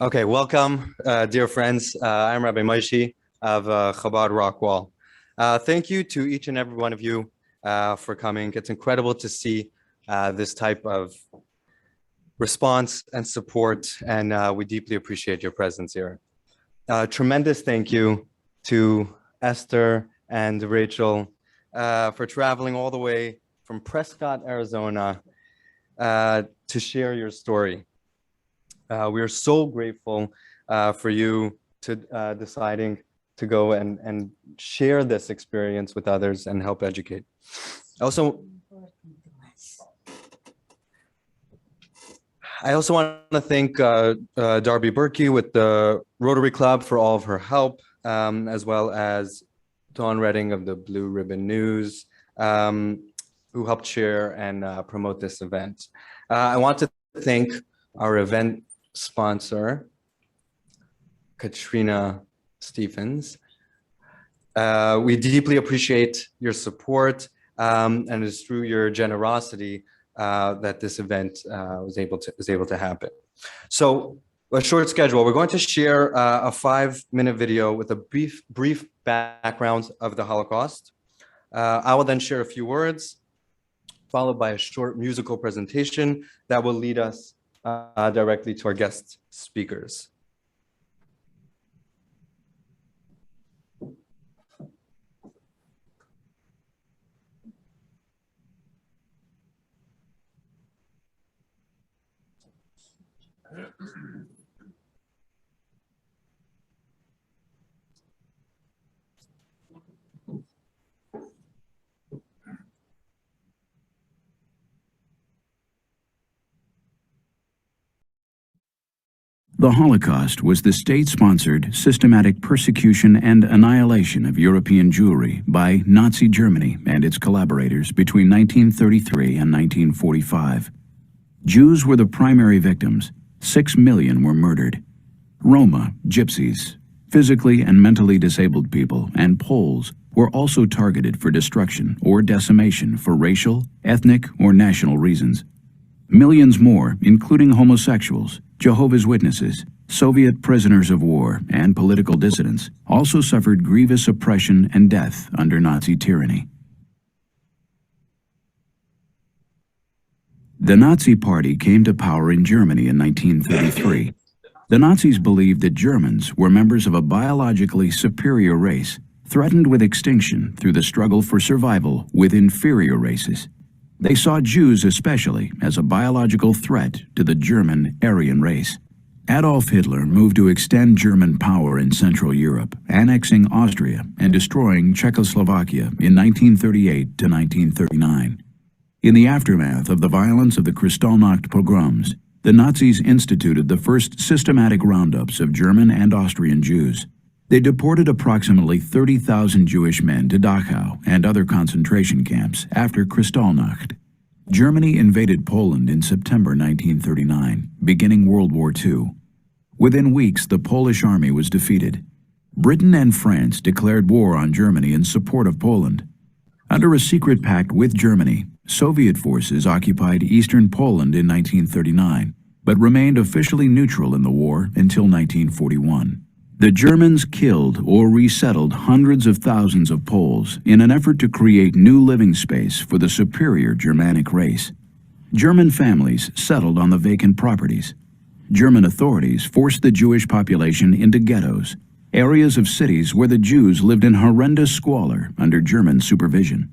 Okay, welcome, dear friends. I'm Rabbi Moishy of Chabad Rockwall. Thank you to each and every one of you for coming. It's incredible to see this type of response and support, and we deeply appreciate your presence here. Tremendous thank you to Esther and Rachel for traveling all the way from Prescott, Arizona, to share your story. We are so grateful for you to deciding to go and share this experience with others and help educate. I also want to thank Darby Berkey with the Rotary Club for all of her help, as well as Dawn Redding of the Blue Ribbon News, who helped share and promote this event. I want to thank our event sponsor, Katrina Stephens. We deeply appreciate your support, and it's through your generosity that this event was able to happen. So, a short schedule. We're going to share a 5-minute video with a brief background of the Holocaust. I will then share a few words, followed by a short musical presentation that will lead us directly to our guest speakers. The Holocaust was the state-sponsored, systematic persecution and annihilation of European Jewry by Nazi Germany and its collaborators between 1933 and 1945. Jews were the primary victims. 6 million were murdered. Roma, Gypsies, physically and mentally disabled people, and Poles were also targeted for destruction or decimation for racial, ethnic, or national reasons. Millions more, including homosexuals, Jehovah's Witnesses, Soviet prisoners of war, and political dissidents, also suffered grievous oppression and death under Nazi tyranny. The Nazi Party came to power in Germany in 1933. The Nazis believed that Germans were members of a biologically superior race, threatened with extinction through the struggle for survival with inferior races. They saw Jews especially as a biological threat to the German Aryan race. Adolf Hitler moved to extend German power in Central Europe, annexing Austria and destroying Czechoslovakia in 1938 to 1939. In the aftermath of the violence of the Kristallnacht pogroms, the Nazis instituted the first systematic roundups of German and Austrian Jews. They deported approximately 30,000 Jewish men to Dachau and other concentration camps after Kristallnacht. Germany invaded Poland in September 1939, beginning World War II. Within weeks, the Polish army was defeated. Britain and France declared war on Germany in support of Poland. Under a secret pact with Germany, Soviet forces occupied eastern Poland in 1939, but remained officially neutral in the war until 1941. The Germans killed or resettled hundreds of thousands of Poles in an effort to create new living space for the superior Germanic race. German families settled on the vacant properties. German authorities forced the Jewish population into ghettos, areas of cities where the Jews lived in horrendous squalor under German supervision.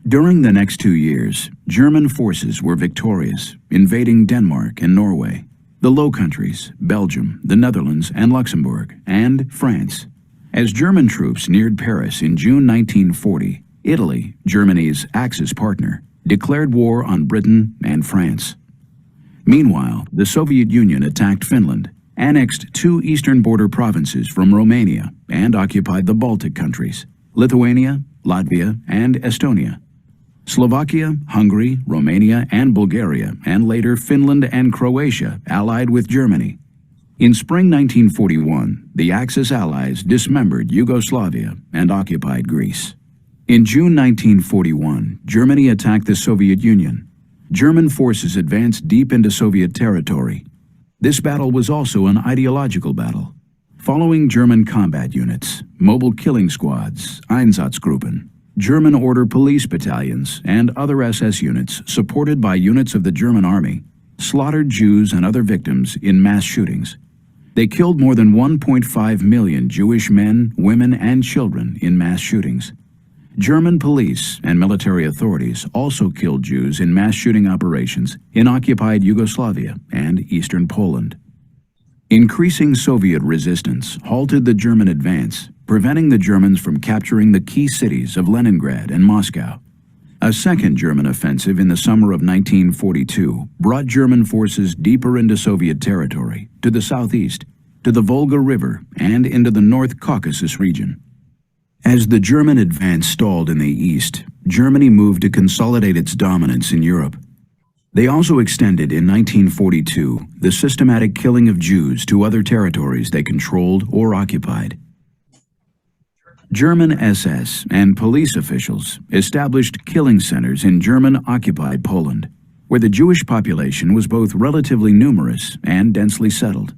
During the next 2 years, German forces were victorious, invading Denmark and Norway, the Low Countries, Belgium, the Netherlands, and Luxembourg, and France. As German troops neared Paris in June 1940, Italy, Germany's Axis partner, declared war on Britain and France. Meanwhile, the Soviet Union attacked Finland, annexed 2 eastern border provinces from Romania, and occupied the Baltic countries, Lithuania, Latvia, and Estonia. Slovakia, Hungary, Romania, and Bulgaria, and later Finland and Croatia allied with Germany. In spring 1941, the Axis allies dismembered Yugoslavia and occupied Greece. In June 1941, Germany attacked the Soviet Union. German forces advanced deep into Soviet territory. This battle was also an ideological battle. Following German combat units, mobile killing squads, Einsatzgruppen, German order police battalions, and other SS units supported by units of the German army slaughtered Jews and other victims in mass shootings. They killed more than 1.5 million Jewish men, women, and children in mass shootings. German police and military authorities also killed Jews in mass shooting operations in occupied Yugoslavia and eastern Poland. Increasing Soviet resistance halted the German advance, preventing the Germans from capturing the key cities of Leningrad and Moscow. A second German offensive in the summer of 1942 brought German forces deeper into Soviet territory, to the southeast, to the Volga River, and into the North Caucasus region. As the German advance stalled in the east, Germany moved to consolidate its dominance in Europe. They also extended in 1942 the systematic killing of Jews to other territories they controlled or occupied. German SS and police officials established killing centers in German-occupied Poland, where the Jewish population was both relatively numerous and densely settled.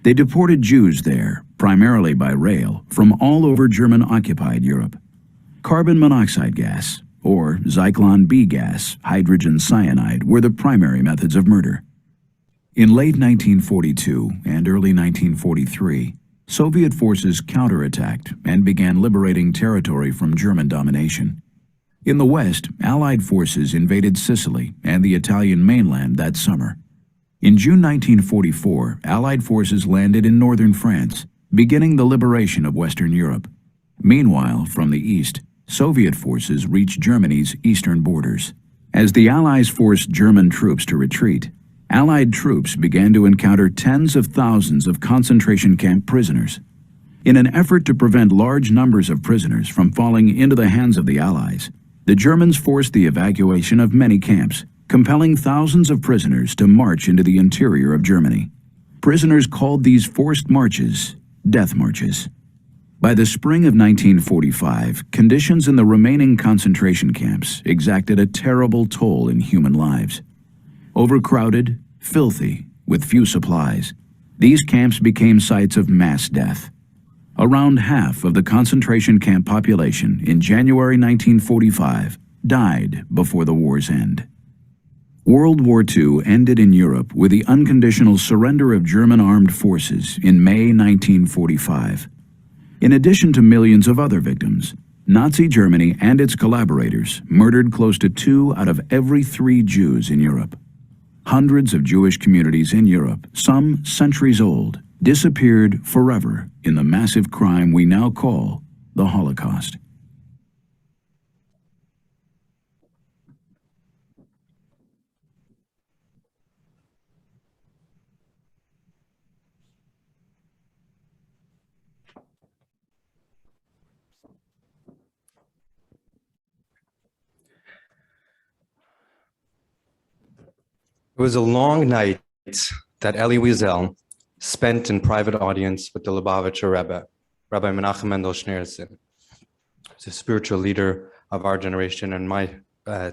They deported Jews there, primarily by rail, from all over German-occupied Europe. Carbon monoxide gas, or Zyklon B gas, hydrogen cyanide, were the primary methods of murder. In late 1942 and early 1943, Soviet forces counterattacked and began liberating territory from German domination. In the West, Allied forces invaded Sicily and the Italian mainland that summer. In June 1944, Allied forces landed in northern France, beginning the liberation of Western Europe. Meanwhile, from the east, Soviet forces reached Germany's eastern borders. As the Allies forced German troops to retreat, Allied troops began to encounter tens of thousands of concentration camp prisoners. In an effort to prevent large numbers of prisoners from falling into the hands of the Allies, the Germans forced the evacuation of many camps, compelling thousands of prisoners to march into the interior of Germany. Prisoners called these forced marches death marches. By the spring of 1945, conditions in the remaining concentration camps exacted a terrible toll in human lives. Overcrowded, filthy, with few supplies, these camps became sites of mass death. Around half of the concentration camp population in January 1945 died before the war's end. World War II ended in Europe with the unconditional surrender of German armed forces in May 1945. In addition to millions of other victims, Nazi Germany and its collaborators murdered close to 2 out of every 3 Jews in Europe. Hundreds of Jewish communities in Europe, some centuries old, disappeared forever in the massive crime we now call the Holocaust. It was a long night that Elie Wiesel spent in private audience with the Lubavitcher Rebbe, Rabbi Menachem Mendel Schneerson. He's a spiritual leader of our generation and my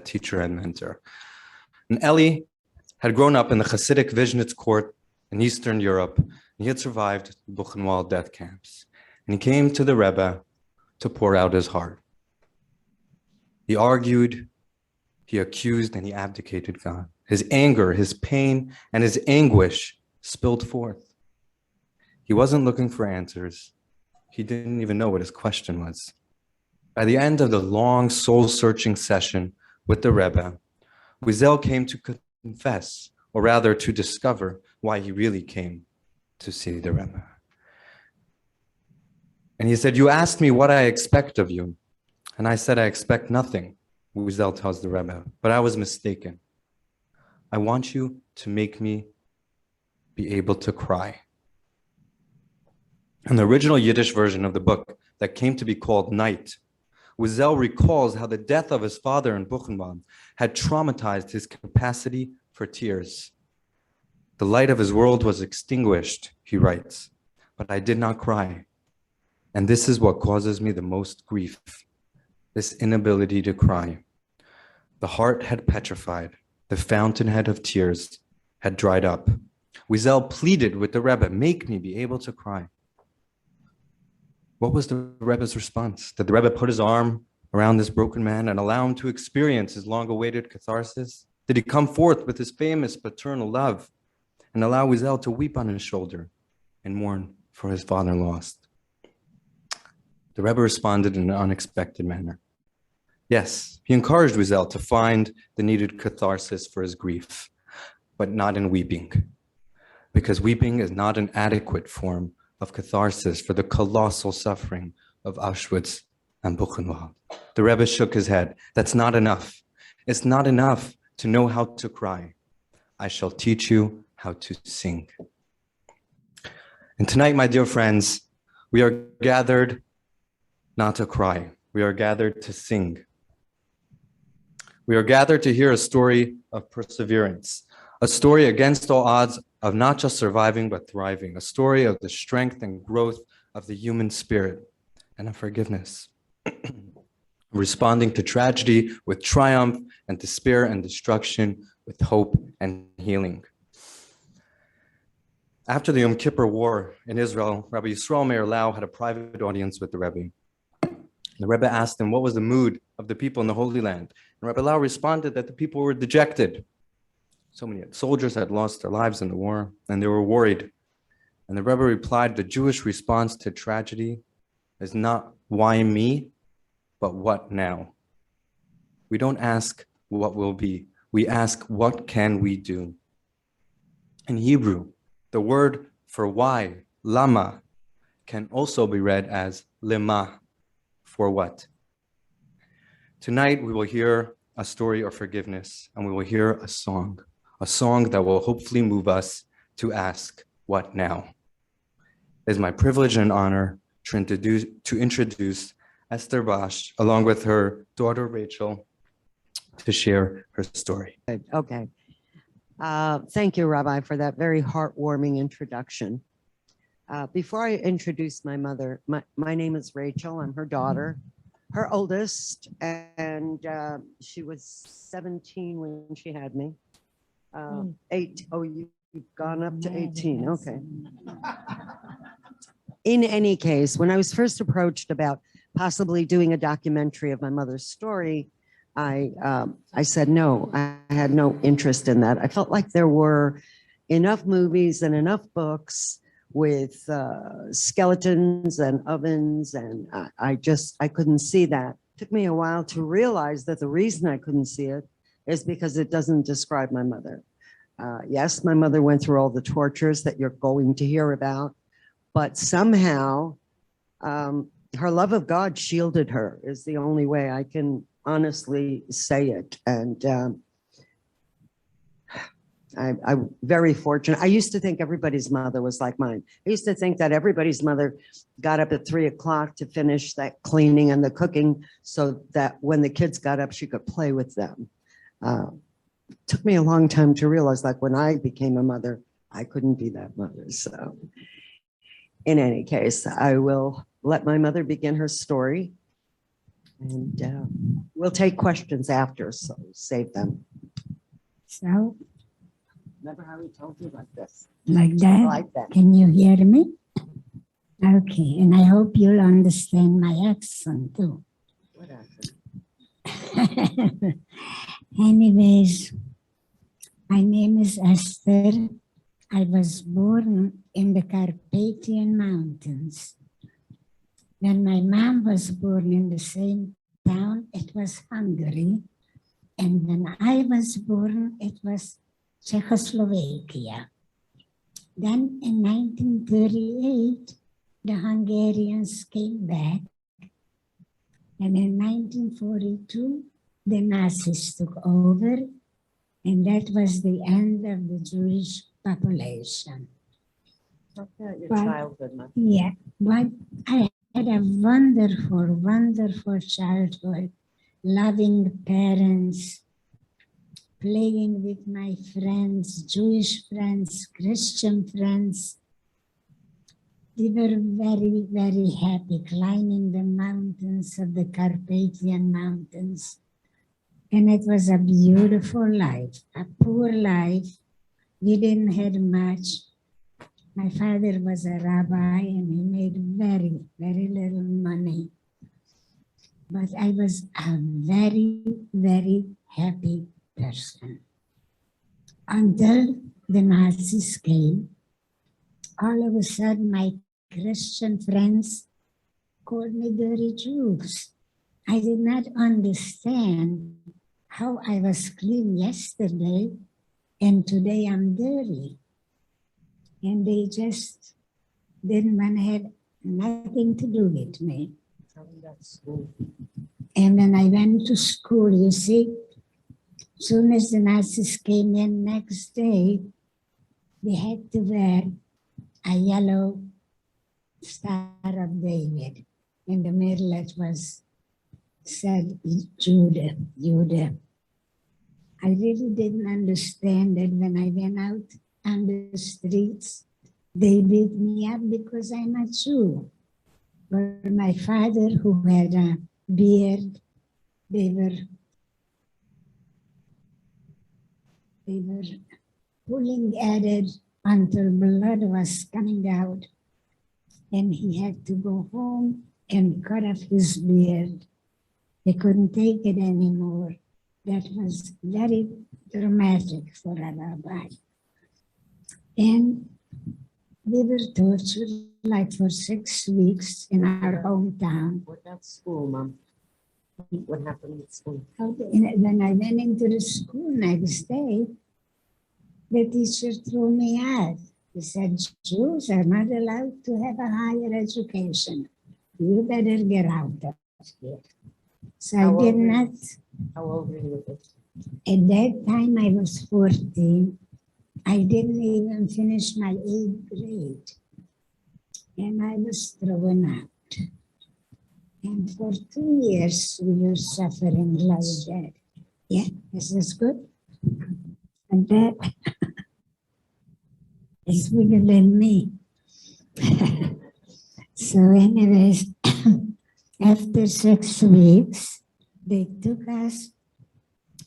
teacher and mentor. And Elie had grown up in the Hasidic Vizhnitz court in Eastern Europe, and he had survived Buchenwald death camps. And he came to the Rebbe to pour out his heart. He argued, he accused, and he abdicated God. His anger, his pain, and his anguish spilled forth. He wasn't looking for answers. He didn't even know what his question was. By the end of the long soul-searching session with the Rebbe, Wiesel came to confess, or rather to discover why he really came to see the Rebbe. And he said, "You asked me what I expect of you." And I said, "I expect nothing," Wiesel tells the Rebbe, "but I was mistaken. I want you to make me be able to cry." In the original Yiddish version of the book that came to be called Night, Wiesel recalls how the death of his father in Buchenwald had traumatized his capacity for tears. "The light of his world was extinguished," he writes, "but I did not cry. And this is what causes me the most grief, this inability to cry. The heart had petrified. The fountainhead of tears had dried up. Wiesel pleaded with the Rebbe, make me be able to cry. What was the Rebbe's response? Did the Rebbe put his arm around this broken man and allow him to experience his long-awaited catharsis? Did he come forth with his famous paternal love and allow Wiesel to weep on his shoulder and mourn for his father lost? The Rebbe responded in an unexpected manner. Yes, he encouraged Wiesel to find the needed catharsis for his grief, but not in weeping, because weeping is not an adequate form of catharsis for the colossal suffering of Auschwitz and Buchenwald. The Rebbe shook his head. That's not enough. It's not enough to know how to cry. I shall teach you how to sing. And tonight, my dear friends, we are gathered not to cry. We are gathered to sing. We are gathered to hear a story of perseverance, a story against all odds of not just surviving, but thriving, a story of the strength and growth of the human spirit and of forgiveness, responding to tragedy with triumph and despair and destruction with hope and healing. After the Yom Kippur War in Israel, Rabbi Yisrael Meir Lau had a private audience with the Rebbe. The Rebbe asked him what was the mood of the people in the Holy Land. And Rabbi Lau responded that the people were dejected. So many soldiers had lost their lives in the war, and they were worried. And the Rebbe replied, the Jewish response to tragedy is not why me, but what now? We don't ask what will be. We ask what can we do? In Hebrew, the word for why, lama, can also be read as lema, for what? Tonight, we will hear a story of forgiveness, and we will hear a song that will hopefully move us to ask, what now? It is my privilege and honor to introduce Esther Basch, along with her daughter, Rachel, to share her story. Okay. Thank you, Rabbi, for that very heartwarming introduction. Before I introduce my mother, my name is Rachel. I'm her daughter, her oldest, and she was 17 when she had me. 8. Oh, you've gone up to 18. Okay. In any case, when I was first approached about possibly doing a documentary of my mother's story, I said no. I had no interest in that. I felt like there were enough movies and enough books with skeletons and ovens, and I couldn't see that. It took me a while to realize that the reason I couldn't see it is because it doesn't describe my mother. Yes, my mother went through all the tortures that you're going to hear about, but somehow her love of God shielded her, is the only way I can honestly say it. And I'm very fortunate. I used to think everybody's mother was like mine. I used to think that everybody's mother got up at 3 o'clock to finish that cleaning and the cooking so that when the kids got up, she could play with them. It took me a long time to realize, like, when I became a mother, I couldn't be that mother. So in any case, I will let my mother begin her story, and we'll take questions after, so save them. So, Remember how we told you like this? like that? Like that. Can you hear me? Okay, and I hope you'll understand my accent too. What happened? Anyways, my name is Esther. I was born in the Carpathian Mountains. When my mom was born in the same town, it was Hungary. And when I was born, it was Czechoslovakia. Then in 1938, the Hungarians came back. And in 1942, the Nazis took over. And that was the end of the Jewish population. Talk about your But- childhood, Mom. Yeah, but I had a wonderful, wonderful childhood, loving parents, playing with my friends, Jewish friends, Christian friends. We were very, very happy climbing the mountains of the Carpathian Mountains. And it was a beautiful life, a poor life, We didn't have much. My father was a rabbi and he made very, very little money. But I was a very, very happy person. Until the Nazis came, all of a sudden my Christian friends called me dirty Jews. I did not understand how I was clean yesterday and today I'm dirty. And they just didn't want to have nothing to do with me. And when I went to school, you see, soon as the Nazis came in next day, we had to wear a yellow Star of David. In the middle it was said Judah, Judah. I really didn't understand it when I went out on the streets. They beat me up because I'm a Jew. But my father, who had a beard, they were pulling at it until blood was coming out. And he had to go home and cut off his beard. He couldn't take it anymore. That was very dramatic for a rabbi. And we were tortured like for 6 weeks in our hometown. What about school, Mom? What happened at school? When I went into the school next day, the teacher threw me out. He said, Jews are not allowed to have a higher education. You better get out of here. So I did not. How old were you? At that time, I was 14. I didn't even finish my 8th grade. And I was thrown out. And for 2 years, we were suffering like that. Yeah, this is good. And that is bigger than me. So anyways, after 6 weeks, they took us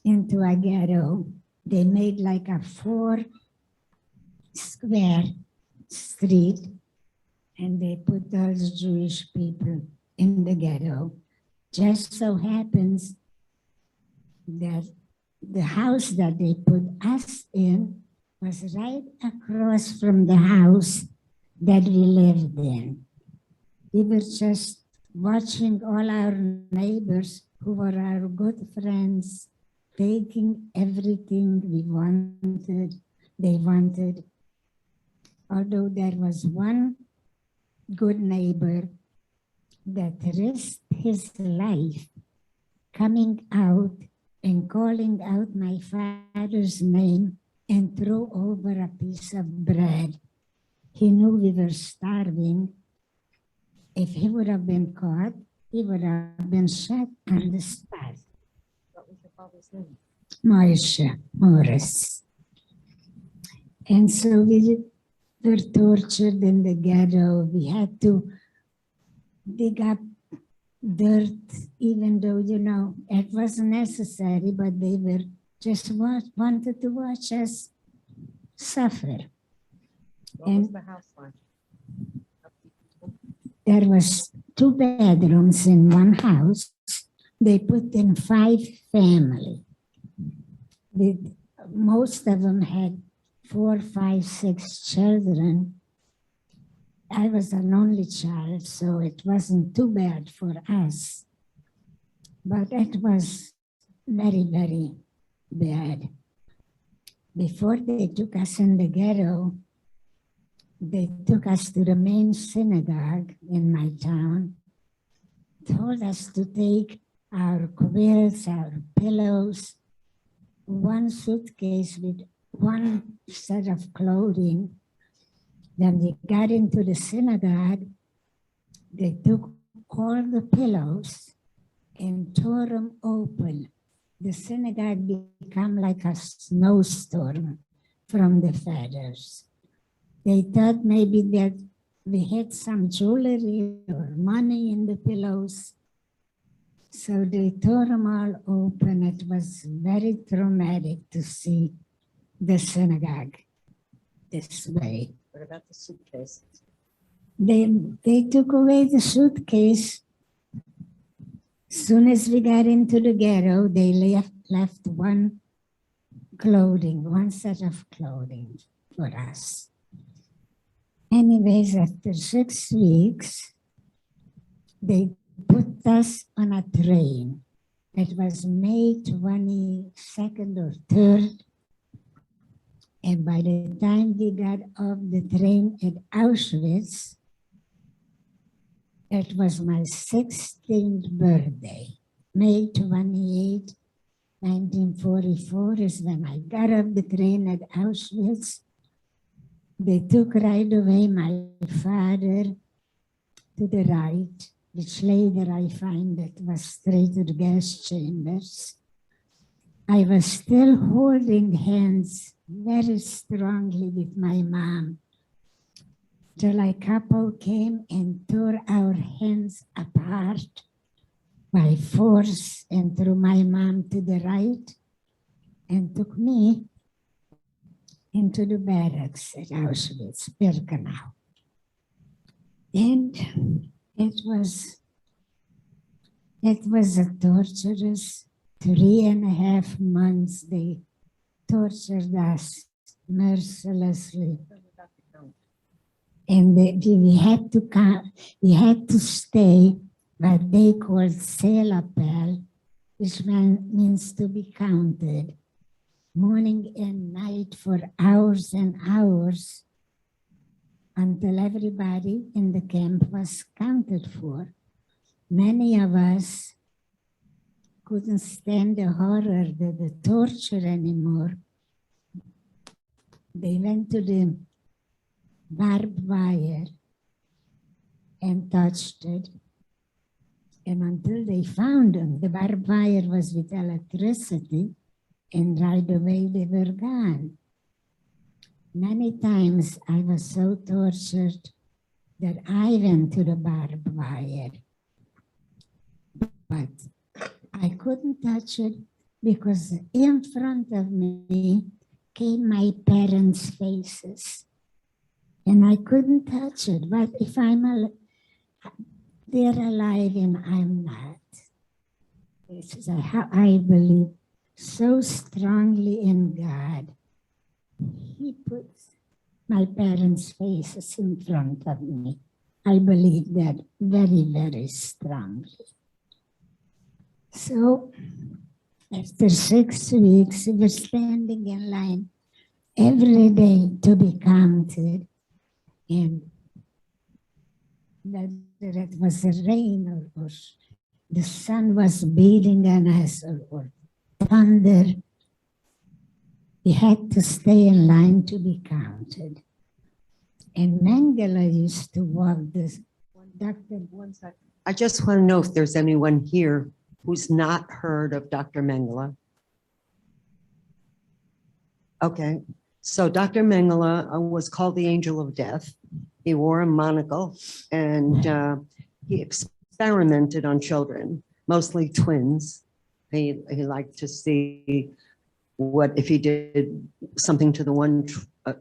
into a ghetto. They made like a 4-square street, and they put those Jewish people in the ghetto. Just so happens that the house that they put us in was right across from the house that we lived in. We were just watching all our neighbors who were our good friends, taking everything we wanted, they wanted. Although there was one good neighbor that risked his life coming out and calling out my father's name and threw over a piece of bread. He knew we were starving. If he would have been caught, he would have been shot on the spot. What was your father's name? Moishy, Morris. And so we were tortured in the ghetto. We had to dig up dirt, even though, you know, it wasn't necessary, but they were just wanted to watch us suffer. What And was the house like? there was 2 bedrooms in one house. They put in 5 families. Most of them had 4, 5, 6 children. I was an only child, so it wasn't too bad for us. But it was very, very bad. Before they took us in the ghetto, they took us to the main synagogue in my town, told us to take our quilts, our pillows, 1 suitcase with 1 set of clothing. Then we got into the synagogue. They took all the pillows and tore them open. The synagogue became like a snowstorm from the feathers. They thought maybe that we had some jewelry or money in the pillows. So they tore them all open. It was very traumatic to see the synagogue. this way. What about the suitcase? They took away the suitcase. Soon as we got into the ghetto, they left one set of clothing for us. Anyways, after 6 weeks, they put us on a train. It was May 22nd or 3rd. And by the time we got off the train at Auschwitz, it was my 16th birthday. May 28, 1944 is when I got off the train at Auschwitz. They took right away my father to the right, which later I find that was straight to the gas chambers. I was still holding hands very strongly with my mom till a couple came and tore our hands apart by force and threw my mom to the right and took me into the barracks at Auschwitz, Birkenau. And it was a torturous 3.5 months. They tortured us mercilessly. And we had to stay what they called Selapel, which means to be counted, morning and night for hours and hours until everybody in the camp was counted for. Many of us couldn't stand the horror, the torture anymore. They went to the barbed wire and touched it. And until they found them, the barbed wire was with electricity, and right away they were gone. Many times I was so tortured that I went to the barbed wire, but I couldn't touch it because in front of me came my parents' faces, and I couldn't touch it. But if they're alive and I'm not, this is how I believe so strongly in God. He puts my parents' faces in front of me. I believe that very, very strongly. So after 6 weeks, we were standing in line every day to be counted. And whether it was rain or the sun was beating on us or thunder, we had to stay in line to be counted. And Mengele used to walk this. One second. I just want to know if there's anyone here who's not heard of Dr. Mengele. Okay, so Dr. Mengele was called the Angel of Death. He wore a monocle and he experimented on children, mostly twins. He liked to see what if he did something to the one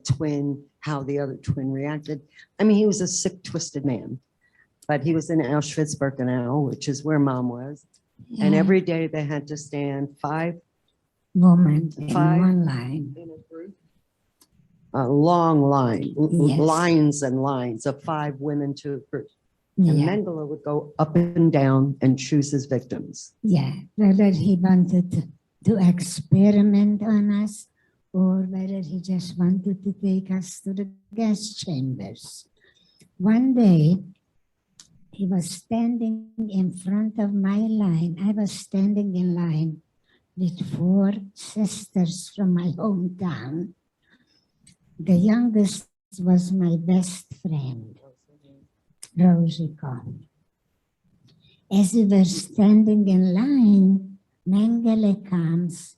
twin, how the other twin reacted. I mean, he was a sick, twisted man, but he was in Auschwitz-Birkenau, which is where Mom was. Yeah. And every day they had to stand 5 women in Five. one line. in a group. A long line, Yes. lines and lines of 5 women to a group. And Yeah, Mengele would go up and down and choose his victims. yeah. Whether he wanted to experiment on us or whether he just wanted to take us to the gas chambers. One day, he was standing in front of my line. I was standing in line with 4 sisters from my hometown. The youngest was my best friend, Rosie Cohn. As we were standing in line, Mengele comes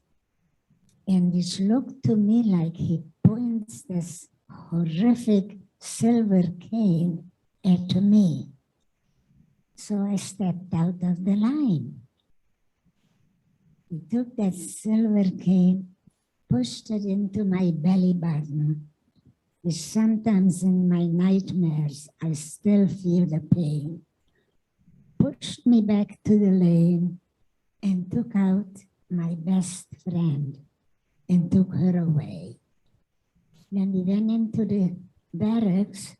and it looked to me like he points this horrific silver cane at me. So I stepped out of the line. He took that silver cane, pushed it into my belly button, which sometimes in my nightmares I still feel the pain, pushed me back to the lane and took out my best friend and took her away. When we went into the barracks,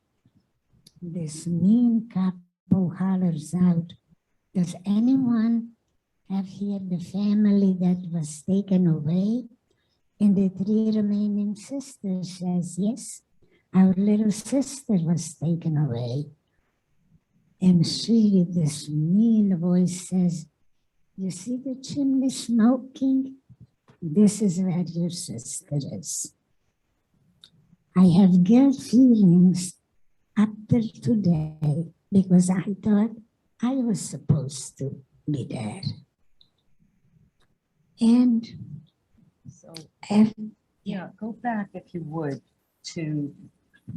this mean capo hollers out, does anyone have here the family that was taken away? And the three remaining sisters says, yes, our little sister was taken away. And she, with this mean voice, says, you see the chimney smoking? This is where your sister is. I have guilt feelings up till today because I thought I was supposed to be there. And So, if, yeah, go back if you would to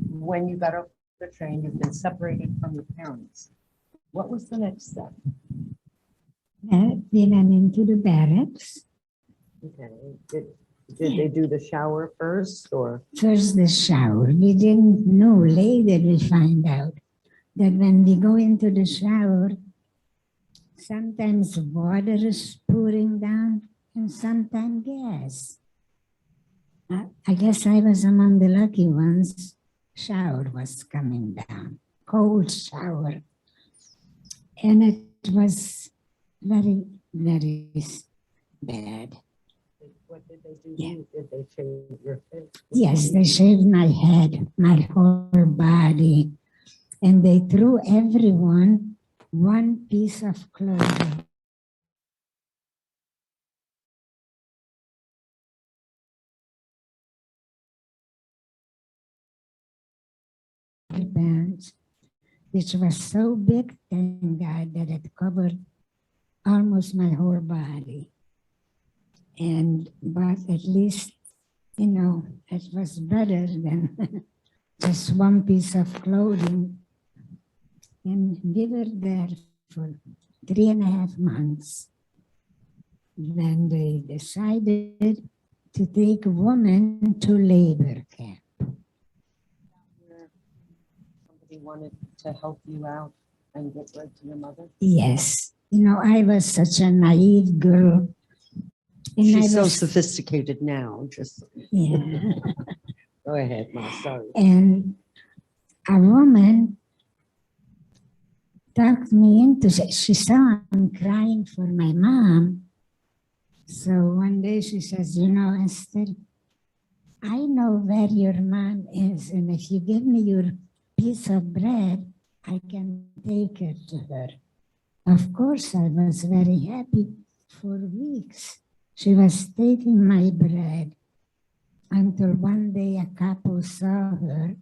when you got off the train, you've been separated from your parents. What was the next step? we went into the barracks. Okay. Did they do the shower first or? First the shower. We didn't know. Later we find out that when we go into the shower, sometimes water is pouring down and sometimes gas. I guess I was among the lucky ones. Shower was coming down, cold shower. And it was very, very bad. What did they do? Yeah. Did they shave your face? Yes, they shaved my head, my whole body, and they threw everyone one piece of clothing. Pants, which was so big, thank God, that it covered almost my whole body. But at least, you know, it was better than just one piece of clothing. And we were there for 3.5 months. Then they decided to take women to labor camp. Somebody wanted to help you out and get rid to your mother? Yes. You know, I was such a naive girl. And She's I so was, sophisticated now, just yeah. go ahead, Ma, sorry. And a woman talked me into, she saw I'm crying for my mom. So one day she says, you know, Esther, I know where your mom is, and if you give me your piece of bread, I can take her to her. Of course, I was very happy. For weeks, she was taking my bread until one day a couple saw her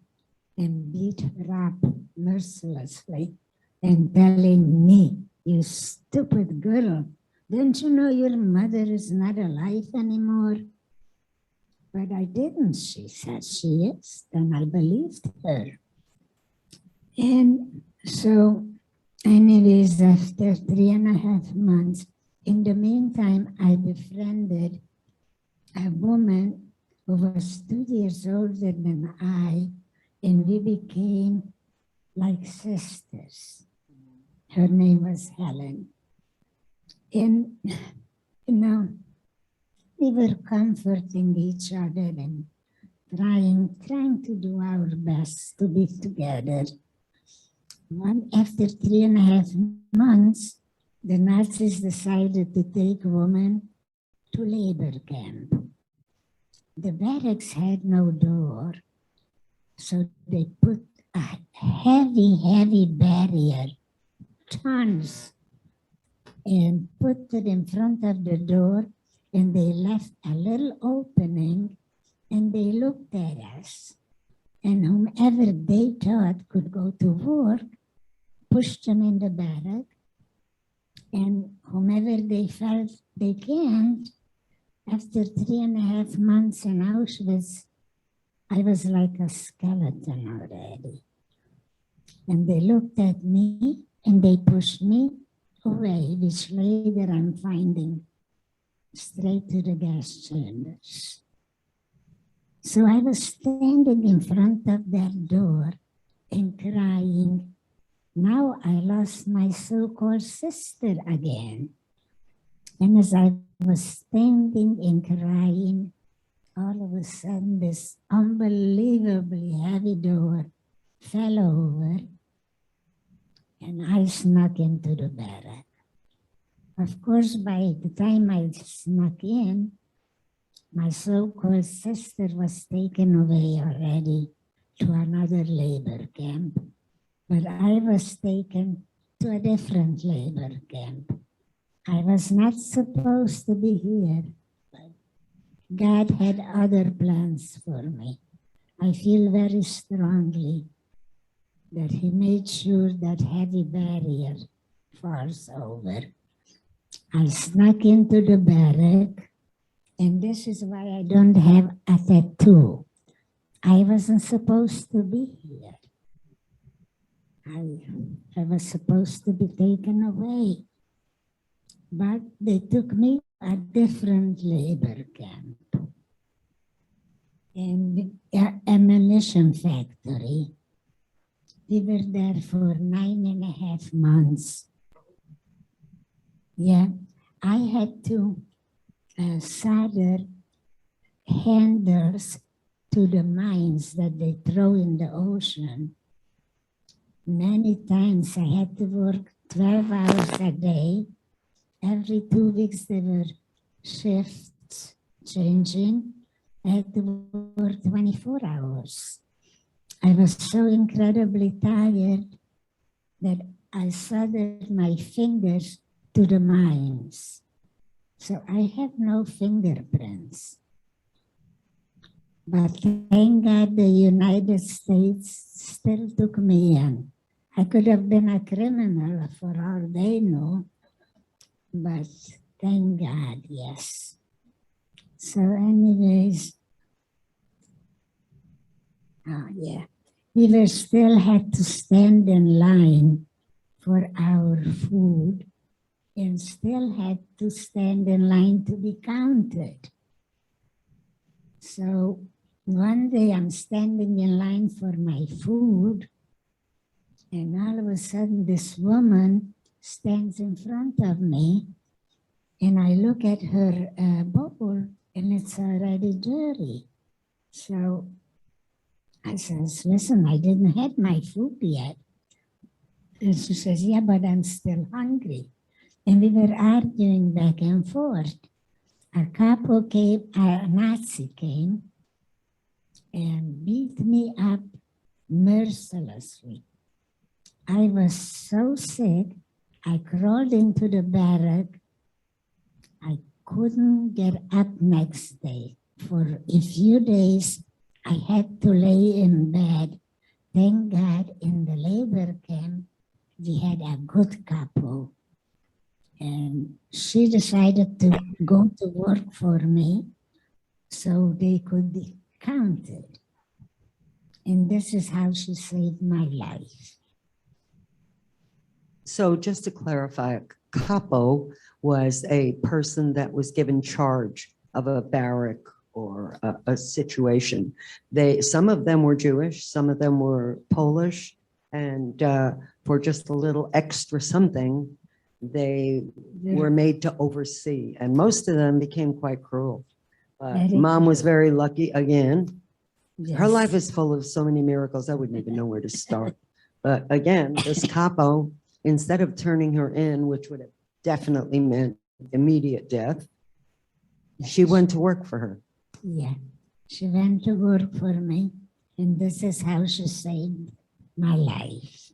and beat her up mercilessly and telling me, you stupid girl, don't you know your mother is not alive anymore? But I didn't. She said she is, and I believed her. And so, anyways, after 3.5 months, in the meantime, I befriended a woman who was 2 years older than I, and we became like sisters. Her name was Helen. And, you know, we were comforting each other and trying to do our best to be together. After 3.5 months, the Nazis decided to take women to labor camp. The barracks had no door, so they put a heavy barrier, tons, and put it in front of the door, and they left a little opening, and they looked at us. And whomever they thought could go to work, pushed them in the barrack, and whomever they felt they can't, after 3.5 months in Auschwitz, I was like a skeleton already. And they looked at me and they pushed me away, which later I'm finding straight to the gas chambers. So I was standing in front of that door and crying, now I lost my so-called sister again. And as I was standing and crying, all of a sudden this unbelievably heavy door fell over and I snuck into the barrack. Of course, by the time I snuck in, my so-called sister was taken away already to another labor camp, but I was taken to a different labor camp. I was not supposed to be here, but God had other plans for me. I feel very strongly that He made sure that heavy barrier falls over. I snuck into the barrack, and this is why I don't have a tattoo. I wasn't supposed to be here. I was supposed to be taken away. But they took me to a different labor camp and ammunition factory. We were there for 9.5 months. Yeah, I had to solder handles to the mines that they throw in the ocean. Many times I had to work 12 hours a day. Every 2 weeks there were shifts changing. I had to work 24 hours. I was so incredibly tired that I soldered my fingers to the mines. So I have no fingerprints. But thank God the United States still took me in. I could have been a criminal for all they know, but thank God, yes. So anyways, yeah, we were still had to stand in line for our food and still had to stand in line to be counted. So one day I'm standing in line for my food, and all of a sudden this woman stands in front of me, and I look at her bowl, and it's already dirty. So I says, listen, I didn't have my food yet. And she says, yeah, but I'm still hungry. And we were arguing back and forth. A couple came, a Nazi came and beat me up mercilessly. I was so sick, I crawled into the barrack. I couldn't get up next day. For a few days, I had to lay in bed. Thank God in the labor camp, we had a good couple. And she decided to go to work for me so they could be counted. And this is how she saved my life. So just to clarify, capo was a person that was given charge of a barrack or a situation. Some of them were Jewish, some of them were Polish, and for just a little extra something, they were made to oversee, and most of them became quite cruel. Mom was very lucky again. Yes. Her life is full of so many miracles, I wouldn't even know where to start. But again, this capo, instead of turning her in, which would have definitely meant immediate death, she went to work for her. Yeah, she went to work for me, and this is how she saved my life.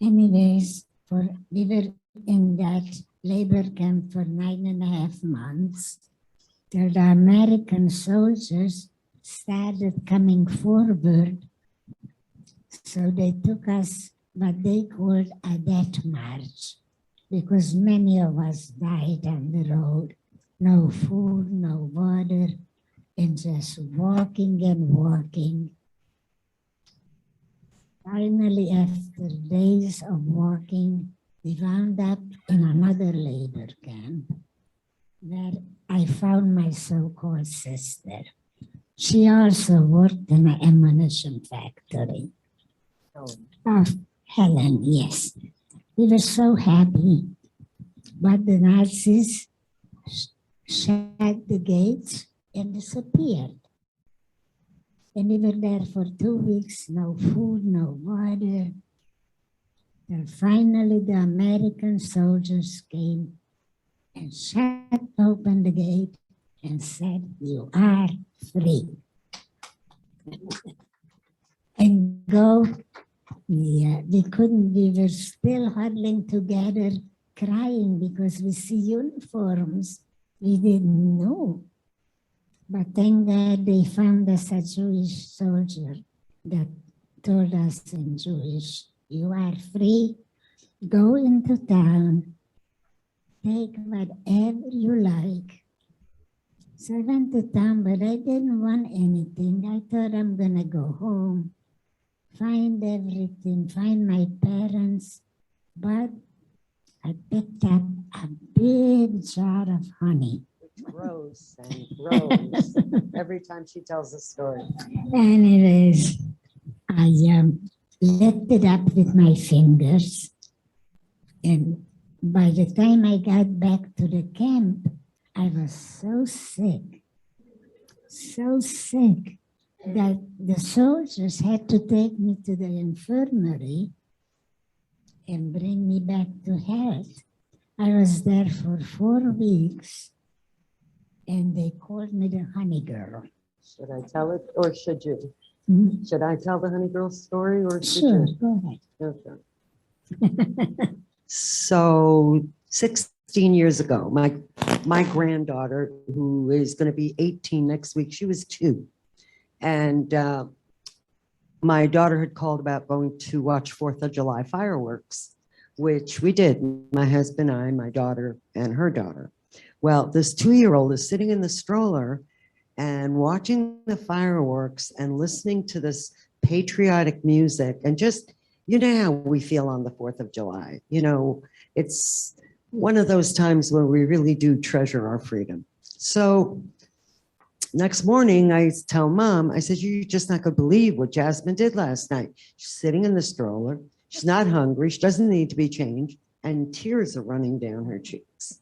Anyways, we were in that labor camp for 9.5 months till the American soldiers started coming forward. So they took us what they called a death march, because many of us died on the road. No food, no water, and just walking and walking. Finally, after days of walking, we wound up in another labor camp where I found my so-called sister. She also worked in an ammunition factory. Oh, Helen, yes. We were so happy. But the Nazis shut the gates and disappeared. And we were there for 2 weeks, no food, no water. And finally, the American soldiers came and shut open the gate and said, "You are free." And go, yeah, we couldn't, we were still huddling together, crying because we see uniforms. We didn't know. But thank God they found us a Jewish soldier that told us in Jewish, "You are free, go into town, take whatever you like." So I went to town, but I didn't want anything. I thought I'm gonna go home, find everything, find my parents. But I picked up a big jar of honey. Grows and grows every time she tells a story. Anyways, I lifted up with my fingers. And by the time I got back to the camp, I was so sick that the soldiers had to take me to the infirmary and bring me back to health. I was there for 4 weeks and they called me the Honey Girl. Should I tell it or should you? Mhm. Should I tell the Honey Girl story or should Sure, you? go ahead. Okay. So 16 years ago, my granddaughter, who is going to be 18 next week, she was 2. And my daughter had called about going to watch 4th of July fireworks, which we did. My husband, I, my daughter, and her daughter. Well, this 2-year-old is sitting in the stroller and watching the fireworks and listening to this patriotic music and just, you know how we feel on the 4th of July. You know, it's one of those times when we really do treasure our freedom. So next morning, I tell Mom, I said, "You're just not going to believe what Jasmine did last night. She's sitting in the stroller. She's not hungry. She doesn't need to be changed. And tears are running down her cheeks."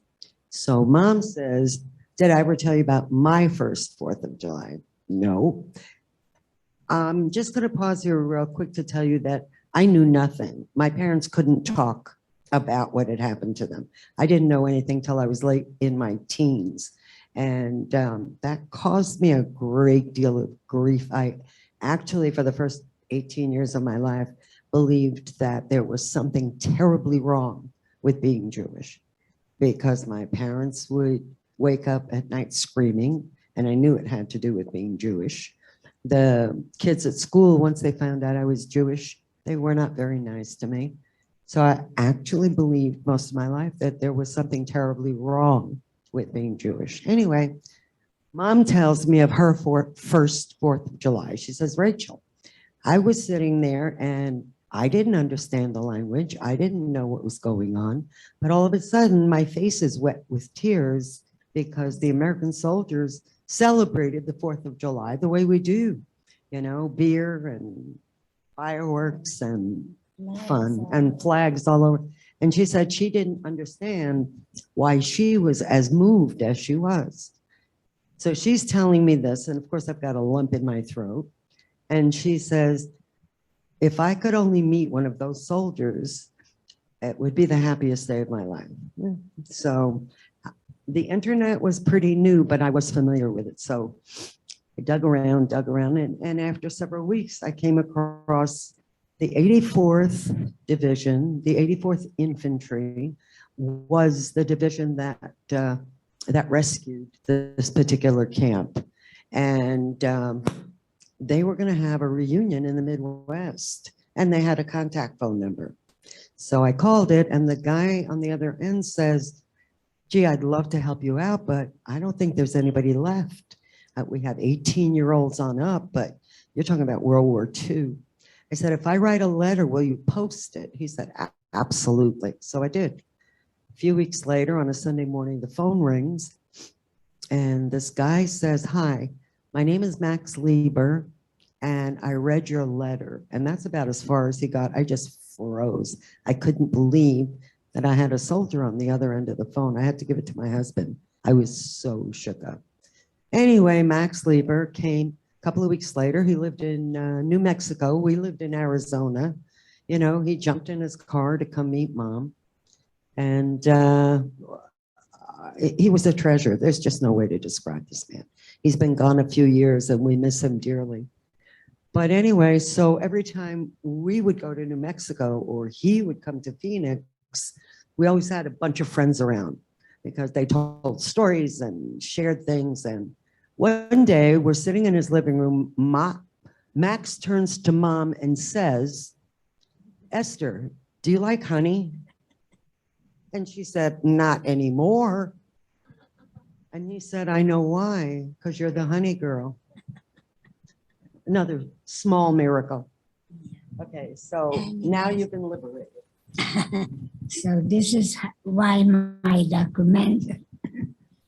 So Mom says, "Did I ever tell you about my first 4th of July?" No. I'm just going to pause here real quick to tell you that I knew nothing. My parents couldn't talk about what had happened to them. I didn't know anything till I was late in my teens. And that caused me a great deal of grief. I actually, for the first 18 years of my life, believed that there was something terribly wrong with being Jewish, because my parents would wake up at night screaming, and I knew it had to do with being Jewish. The kids at school, once they found out I was Jewish, they were not very nice to me. So I actually believed most of my life that there was something terribly wrong with being Jewish. Anyway, Mom tells me of her first 4th of July. She says, "Rachel, I was sitting there and I didn't understand the language. I didn't know what was going on. But all of a sudden, my face is wet with tears because the American soldiers celebrated the 4th of July the way we do, you know, beer and fireworks and fun and flags all over." And she said she didn't understand why she was as moved as she was. So she's telling me this, and of course I've got a lump in my throat. And she says, "If I could only meet one of those soldiers, it would be the happiest day of my life." So the internet was pretty new, but I was familiar with it. So I dug around, and after several weeks, I came across the 84th Division. The 84th Infantry was the division that rescued this particular camp. And they were going to have a reunion in the Midwest, and they had a contact phone number. So I called it, and the guy on the other end says, "Gee, I'd love to help you out, but I don't think there's anybody left. We have 18-year-olds on up, but you're talking about World War II. I said, "If I write a letter, will you post it?" He said, "Absolutely." So I did. A few weeks later, on a Sunday morning, the phone rings, and this guy says, "Hi, My name is Max Lieber, and I read your letter, and that's about as far as he got. I just froze. I couldn't believe that I had a soldier on the other end of the phone. I had to give it to my husband. I was so shook up. Anyway, Max Lieber came a couple of weeks later. He lived in New Mexico. We lived in Arizona. You know, he jumped in his car to come meet Mom. And he was a treasure. There's just no way to describe this man. He's been gone a few years and we miss him dearly. But anyway, so every time we would go to New Mexico or he would come to Phoenix, we always had a bunch of friends around because they told stories and shared things. And one day we're sitting in his living room. Max turns to Mom and says, "Esther, do you like honey?" And she said, "Not anymore." And he said, "I know why, because you're the honey girl." Another small miracle. Okay, so now you've been liberated. So this is why my document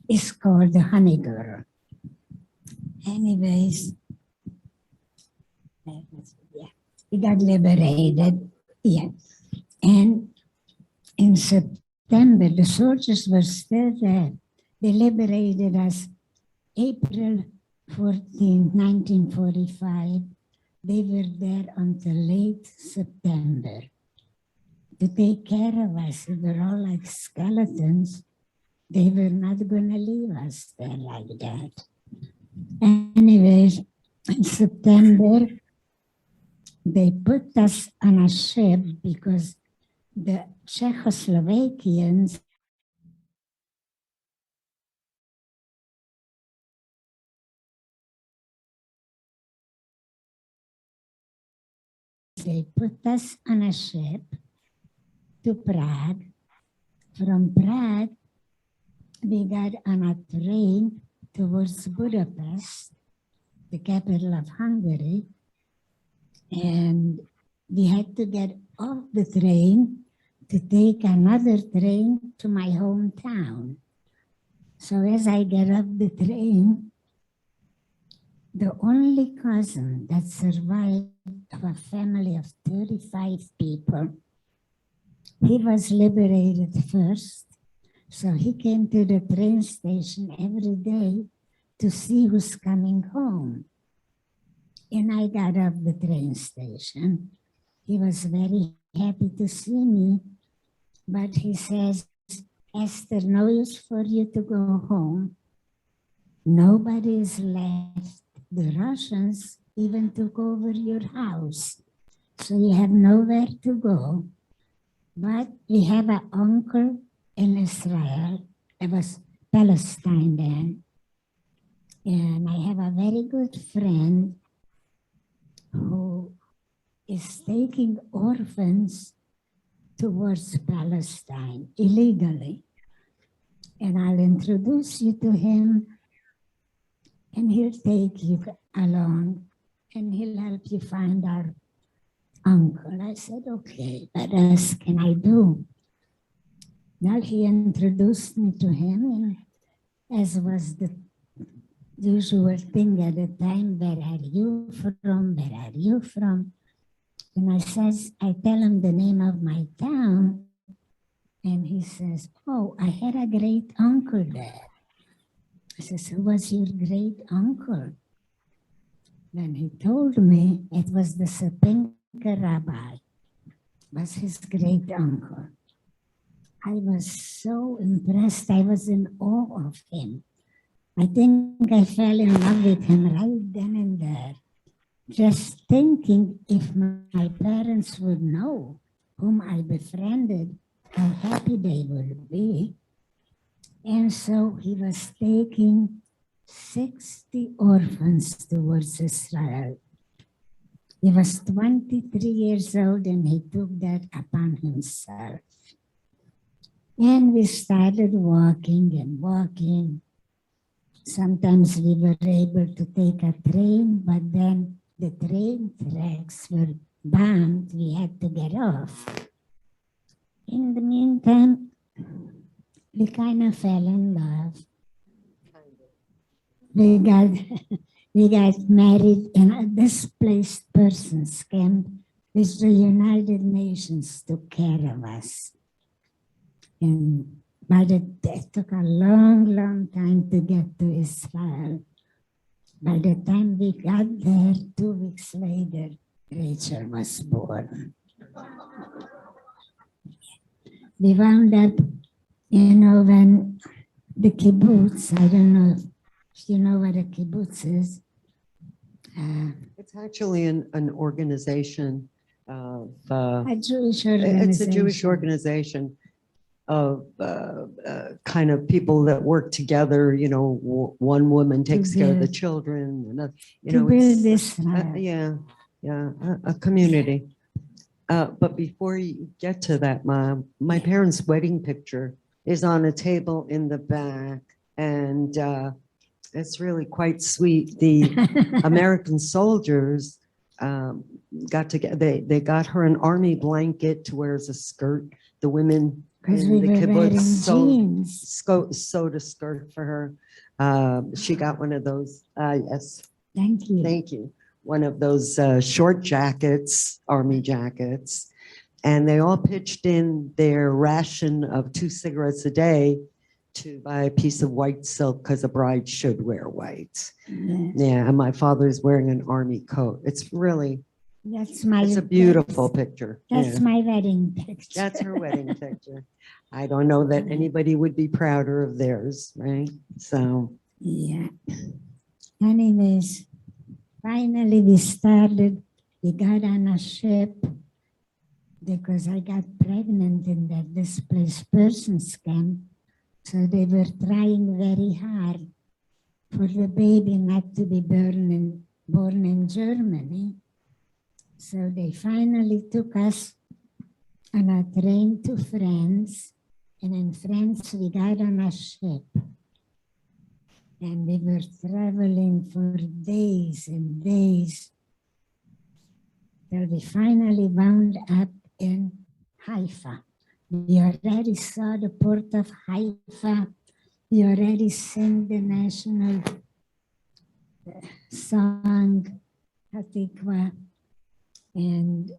is called the Honey Girl. Anyways, yeah, we got liberated. Yeah. And in September, the soldiers were still there. They liberated us April 14, 1945. They were there until late September to take care of us. We were all like skeletons. They were not going to leave us there like that. Anyways, in September, they put us on a ship because the Czechoslovakians they put us on a ship to Prague. From Prague, we got on a train towards Budapest, the capital of Hungary, and we had to get off the train to take another train to my hometown. So as I get off the train, the only cousin that survived of a family of 35 people, he was liberated first. So he came to the train station every day to see who's coming home. And I got off the train station. He was very happy to see me, but he says, "Esther, no use for you to go home. Nobody is left. The Russians even took over your house. So you have nowhere to go. But we have an uncle in Israel. It was Palestine then. And I have a very good friend who is taking orphans towards Palestine illegally. And I'll introduce you to him, and he'll take you along, and he'll help you find our uncle." I said, "Okay, what else can I do?" Now he introduced me to him, and as was the usual thing at the time, "Where are you from? Where are you from?" And I tell him the name of my town, and he says, "Oh, I had a great uncle there." I says, "Who was your great uncle?" Then he told me it was the Sapinka Rabbi, was his great uncle. I was so impressed. I was in awe of him. I think I fell in love with him right then and there. Just thinking if my parents would know whom I befriended, how happy they would be. And so he was taking 60 orphans towards Israel. He was 23 years old and he took that upon himself. And we started walking and walking. Sometimes we were able to take a train, but then the train tracks were bombed. We had to get off. In the meantime, we kind of fell in love. We got We got married in a displaced persons camp, which the United Nations took care of us. And it took a long, long time to get to Israel. By the time we got there, 2 weeks later, Rachel was born. We wound up, when the kibbutz, I don't know if you know what a kibbutz is. It's actually an organization of, A Jewish organization. it's a Jewish organization of kind of people that work together, one woman takes care of the build- children, another, To build it's, Israel. a community. But before you get to that, Mom, my parents' wedding picture is on a table in the back, and it's really quite sweet. The American soldiers got together. They got her an army blanket to wear as a skirt. The women Because in we the were kibbutz wearing jeans. sewed a skirt for her. She got one of those. Yes, Thank you. thank you. One of those short jackets, army jackets. And they all pitched in their ration of 2 cigarettes a day to buy a piece of white silk because a bride should wear white. Yes. Yeah, and my father's wearing an army coat. It's really, That's my. it's a beautiful picture. That's Yeah. my wedding picture. That's her wedding picture. I don't know that anybody would be prouder of theirs, right? So, Yeah. Anyways, finally we got on a ship because I got pregnant in that displaced persons camp. So they were trying very hard for the baby not to be born in Germany. So they finally took us on a train to France. And in France, we got on a ship. And we were traveling for days and days till we finally wound up in Haifa. We already saw the port of Haifa. We already sang the national song, Hatikva. And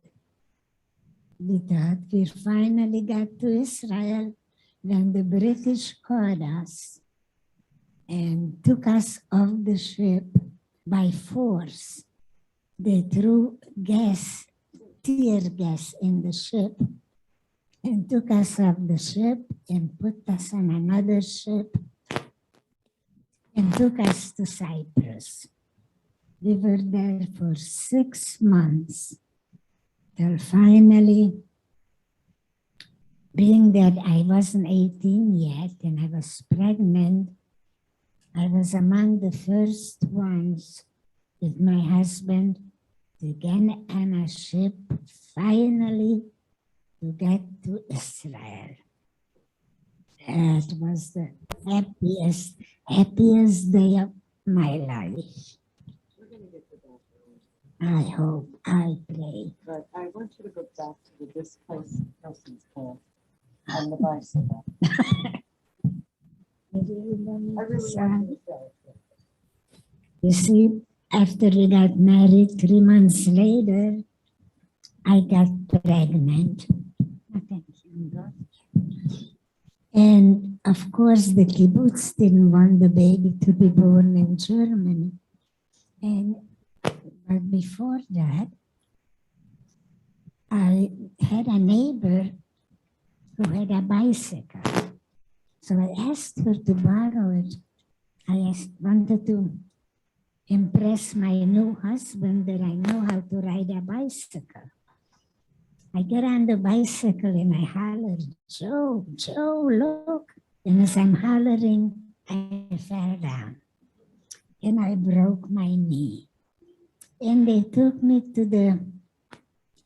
we thought we finally got to Israel when the British caught us and took us off the ship by force. They threw tear gas in the ship and took us off the ship and put us on another ship and took us to Cyprus. We were there for 6 months till finally, being that I wasn't 18 yet and I was pregnant, I was among the first ones with my husband to get on a ship finally to get to Israel. It was the happiest day of my life. I hope, I pray. but I want you to go back to the displaced persons camp on the bicycle. You see, after we got married 3 months later, I got pregnant. And of course, the kibbutz didn't want the baby to be born in Germany. But before that, I had a neighbor who had a bicycle. So I asked her to borrow it. I wanted to impress my new husband that I know how to ride a bicycle. I get on the bicycle and I holler, Joe, Joe, look. And as I'm hollering, I fell down and I broke my knee. And they took me to the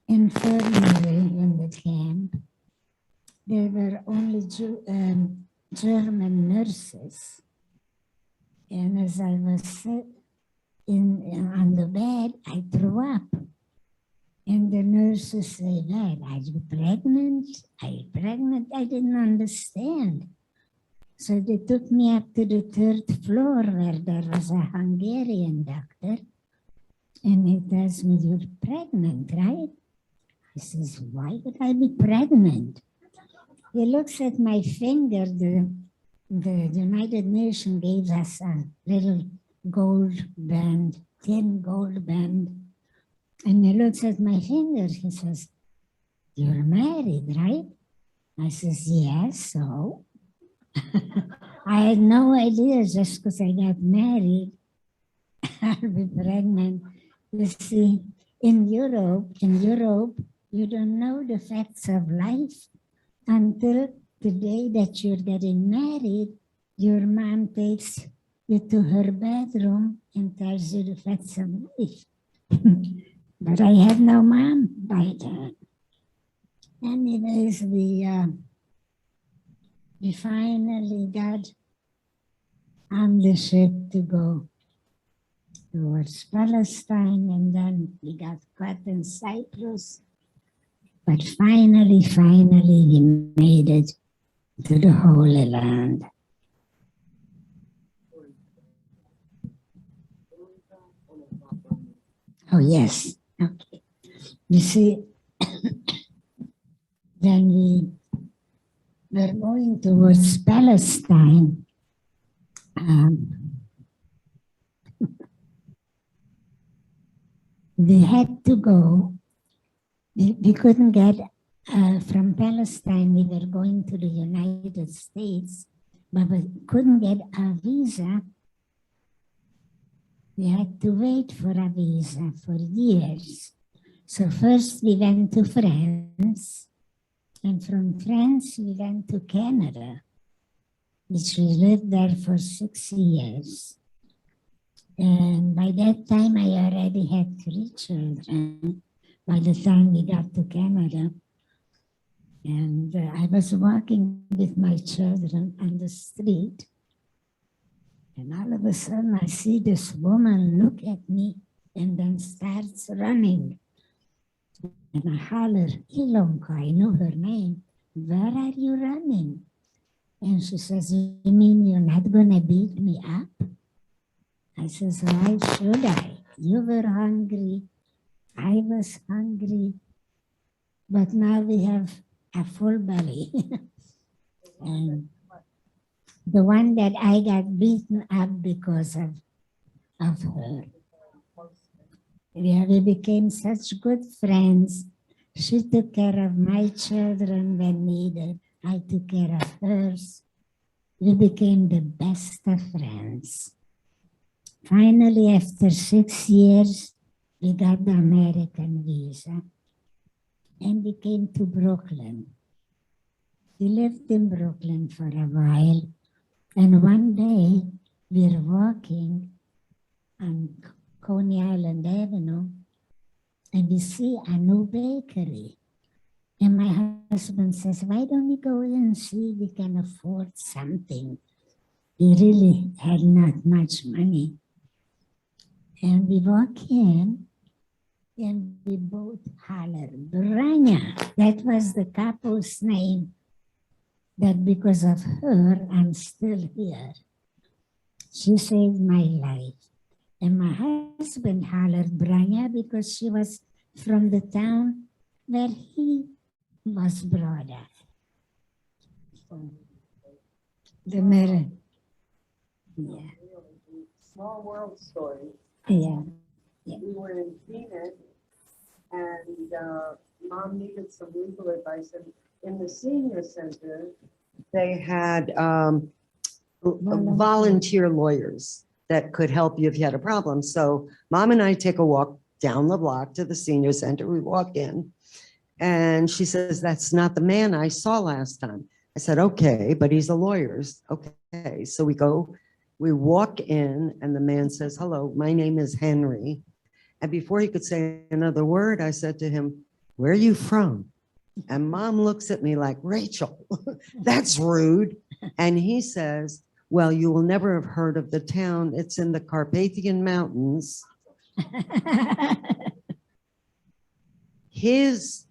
infirmary in the camp. There were only German nurses. And as I was on the bed, I threw up. And the nurses say, "Dad, are you pregnant? Are you pregnant?" I didn't understand. So they took me up to the third floor where there was a Hungarian doctor. And he tells me, you're pregnant, right? I says, why would I be pregnant? He looks at my finger. The United Nations gave us a little gold band, thin gold band. And he looks at my finger. He says, you're married, right? I says, yes, so. I had no idea just because I got married, I'll be pregnant. You see, in Europe, you don't know the facts of life until the day that you're getting married. Your mom takes you to her bedroom and tells you the facts of life. But I had no mom by then. Anyways, we finally got on the ship to go towards Palestine, and then we got caught in Cyprus. But finally, we made it to the Holy Land. Oh, yes. Okay. You see, then we were going towards Palestine. We had to go. We couldn't get from Palestine. We were going to the United States, but we couldn't get a visa. We had to wait for a visa for years. So first we went to France, and from France we went to Canada, which we lived there for 6 years. And by that time I already had 3 children by the time we got to Canada. And I was walking with my children on the street, and all of a sudden I see this woman look at me and then starts running. And I holler, Ilonka, I know her name. Where are you running? And she says, you mean you're not gonna beat me up? I says, why should I? You were hungry, I was hungry, but now we have a full belly. And the one that I got beaten up because of her. We became such good friends. She took care of my children when needed. I took care of hers. We became the best of friends. Finally, after 6 years, we got the American visa and we came to Brooklyn. We lived in Brooklyn for a while, and one day we were walking on Coney Island Avenue, and we see a new bakery. And my husband says, why don't we go in and see if we can afford something? We really had not much money. And we walk in, and we both holler, Branya. That was the couple's name, that because of her, I'm still here. She saved my life. And my husband hollered Branya because she was from the town where he was brought up. So, the mirror. Yeah. Small world story. Yeah. Yeah. We were in Phoenix, and Mom needed some legal advice. And in the senior center, They had volunteer lawyers that could help you if you had a problem. So Mom and I take a walk down the block to the senior center. We walk in, and she says, that's not the man I saw last time. I said, okay, but he's a lawyer. Okay, so we walk in, and the man says, hello, my name is Henry. And before he could say another word, I said to him, where are you from? And Mom looks at me like, Rachel, that's rude. And he says, well, you will never have heard of the town. It's in the Carpathian Mountains. His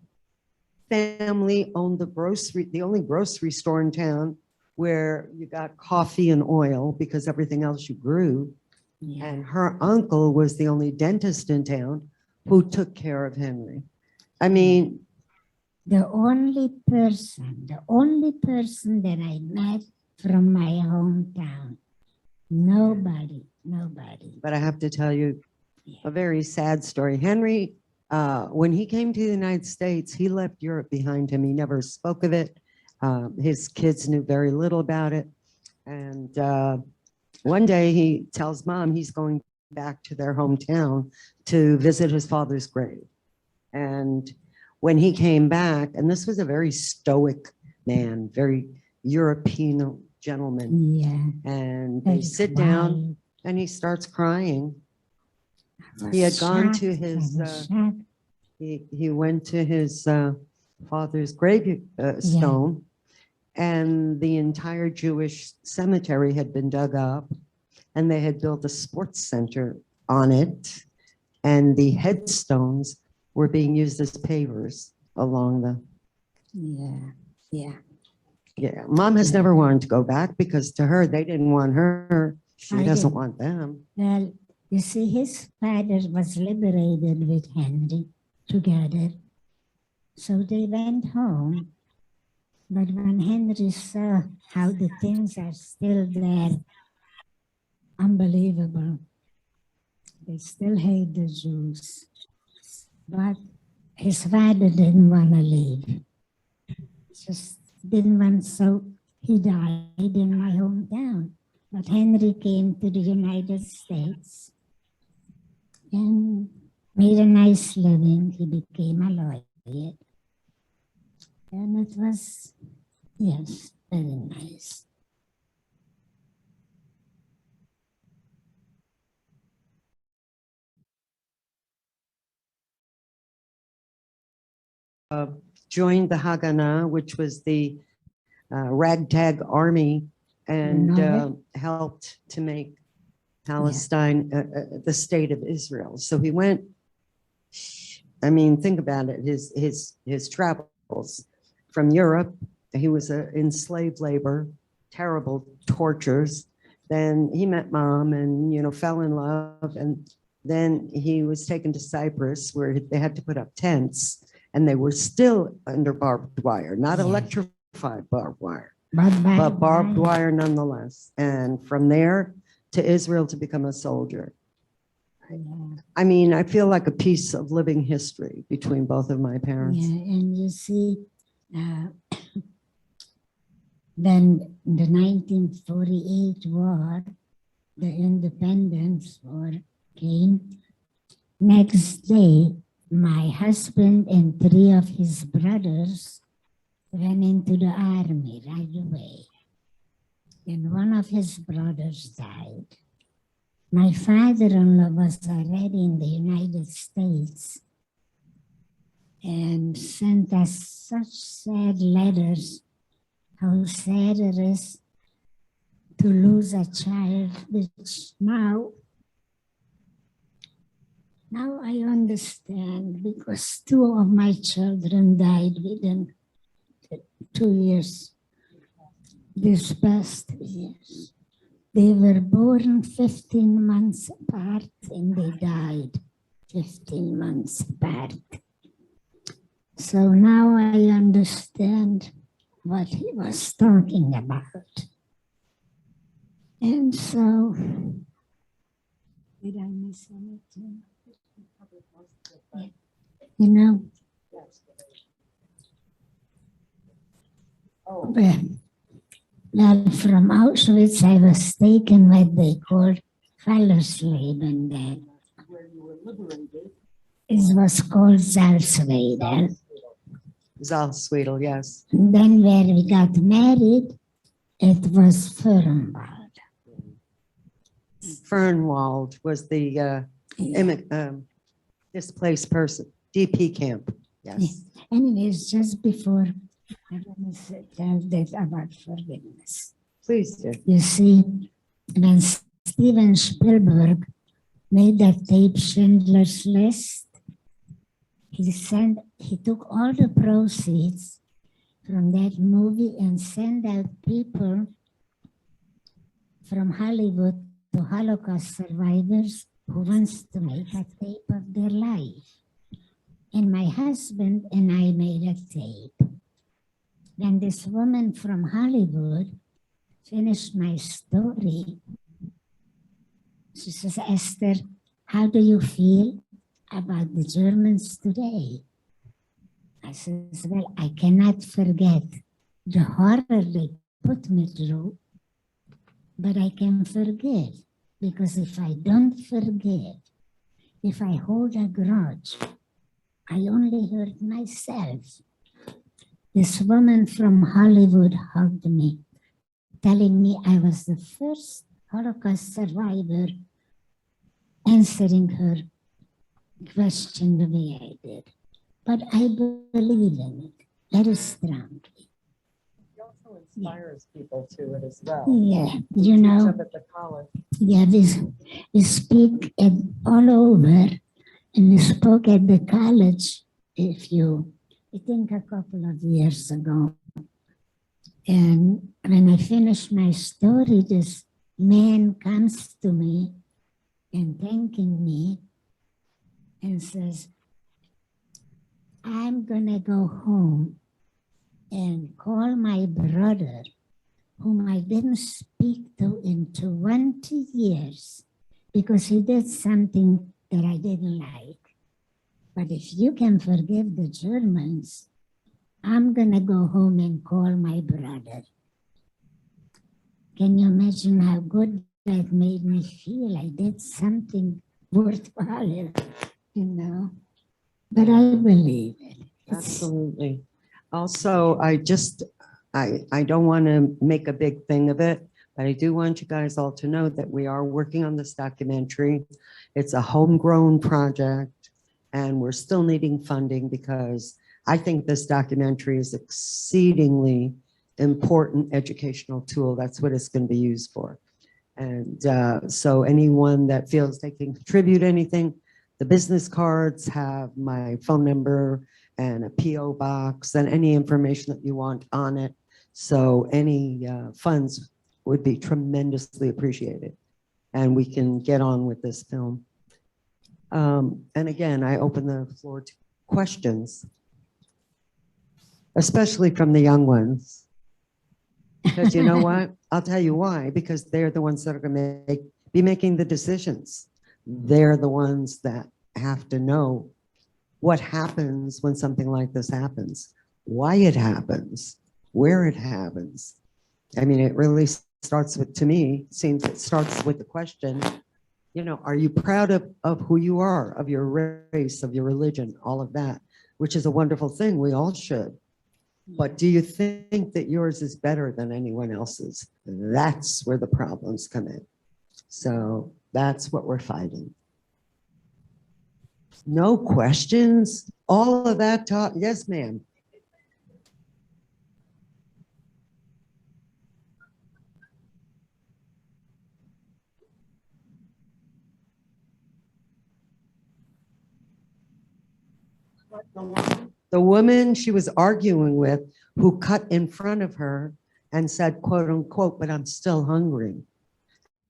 family owned the only grocery store in town. where you got coffee and oil because everything else you grew. Yeah. And her uncle was the only dentist in town who took care of Henry. I mean, The only person that I met from my hometown. Nobody. but I have to tell you a very sad story. Henry, when he came to the United States, he left Europe behind him. He never spoke of it. His kids knew very little about it. And one day he tells mom he's going back to their hometown to visit his father's grave. And when he came back, and this was a very stoic man, very European gentleman, Yeah. and they sit down and he starts crying. He had gone to his, he went to his father's grave stone, and the entire Jewish cemetery had been dug up, and they had built a sports center on it, and the headstones were being used as pavers along the. Yeah, mom has never wanted to go back because to her, they didn't want her. She doesn't want them. Well, you see, his father was liberated with Henry together. So they went home. But when Henry saw how the things are still there, unbelievable. They still hate the Jews. But his father didn't want to leave. Just didn't want, so he died in my hometown. But Henry came to the United States and made a nice living. He became a lawyer. And it was, yes, very nice. Joined the Haganah, which was the ragtag army, and helped to make Palestine the state of Israel. So he went, I mean, think about it, his travels from Europe. He was in slave labor, terrible tortures. Then he met mom and, you know, fell in love. And then he was taken to Cyprus where they had to put up tents, and they were still under barbed wire, not electrified barbed wire, but barbed wire nonetheless. And from there to Israel to become a soldier. I mean, I feel like a piece of living history between both of my parents. Yeah, and you see, then the 1948 war, the independence war came. Next day, my husband and 3 of his brothers went into the army right away. And one of his brothers died. My father-in-law was already in the United States and sent us such sad letters, how sad it is to lose a child, which now I understand, because 2 of my children died within 2 years, these past 2 years. They were born 15 months apart and they died 15 months apart. So now I understand what he was talking about. And so, did I miss anything? You know, well, from Auschwitz, I was taken what they called Fallersleben then. Where you were liberated. It was called Salzwedel. Salzwedel, yes. And then where we got married, it was Fernwald. Fernwald was the displaced person, DP camp, yes. Anyways, just before, I want to tell that about forgiveness. Please do. You see, when Steven Spielberg made that tape Schindler's List, he took all the proceeds from that movie and send out people from Hollywood to Holocaust survivors who wants to make a tape of their life. And my husband and I made a tape. Then this woman from Hollywood finished my story. She says, Esther, how do you feel about the Germans today? I says, well, I cannot forget the horror they put me through, but I can forgive, because if I don't forgive, if I hold a grudge, I only hurt myself. This woman from Hollywood hugged me, telling me I was the first Holocaust survivor answering her question the way I did. But I believe in it very strongly. It also inspires people to it as well. Yeah, you Teach know, them at the college. yeah, we speak at all over, and we spoke at the college, I think a couple of years ago. And when I finished my story, this man comes to me and thanking me and says, I'm gonna go home and call my brother, whom I didn't speak to in 20 years, because he did something that I didn't like. But if you can forgive the Germans, I'm gonna go home and call my brother. Can you imagine how good that made me feel? I did something worthwhile, you know? But I believe it. Absolutely. Also, I don't want to make a big thing of it, but I do want you guys all to know that we are working on this documentary. It's a homegrown project, and we're still needing funding because I think this documentary is exceedingly important educational tool. That's what it's going to be used for. And so anyone that feels they can contribute anything, the business cards have my phone number and a PO box and any information that you want on it. So any funds would be tremendously appreciated, and we can get on with this film. And again, I open the floor to questions, especially from the young ones. Because you know what? I'll tell you why. Because they're the ones that are going to be making the decisions. They're the ones that have to know what happens when something like this happens, why it happens, where it happens. I mean, it really starts with, to me, seems it starts with the question, you know, are you proud of who you are, of your race, of your religion, all of that, which is a wonderful thing. We all should. But do you think that yours is better than anyone else's? That's where the problems come in. So that's what we're fighting. No questions? All of that talk? Yes, ma'am. The woman she was arguing with, who cut in front of her and said, quote unquote, but I'm still hungry.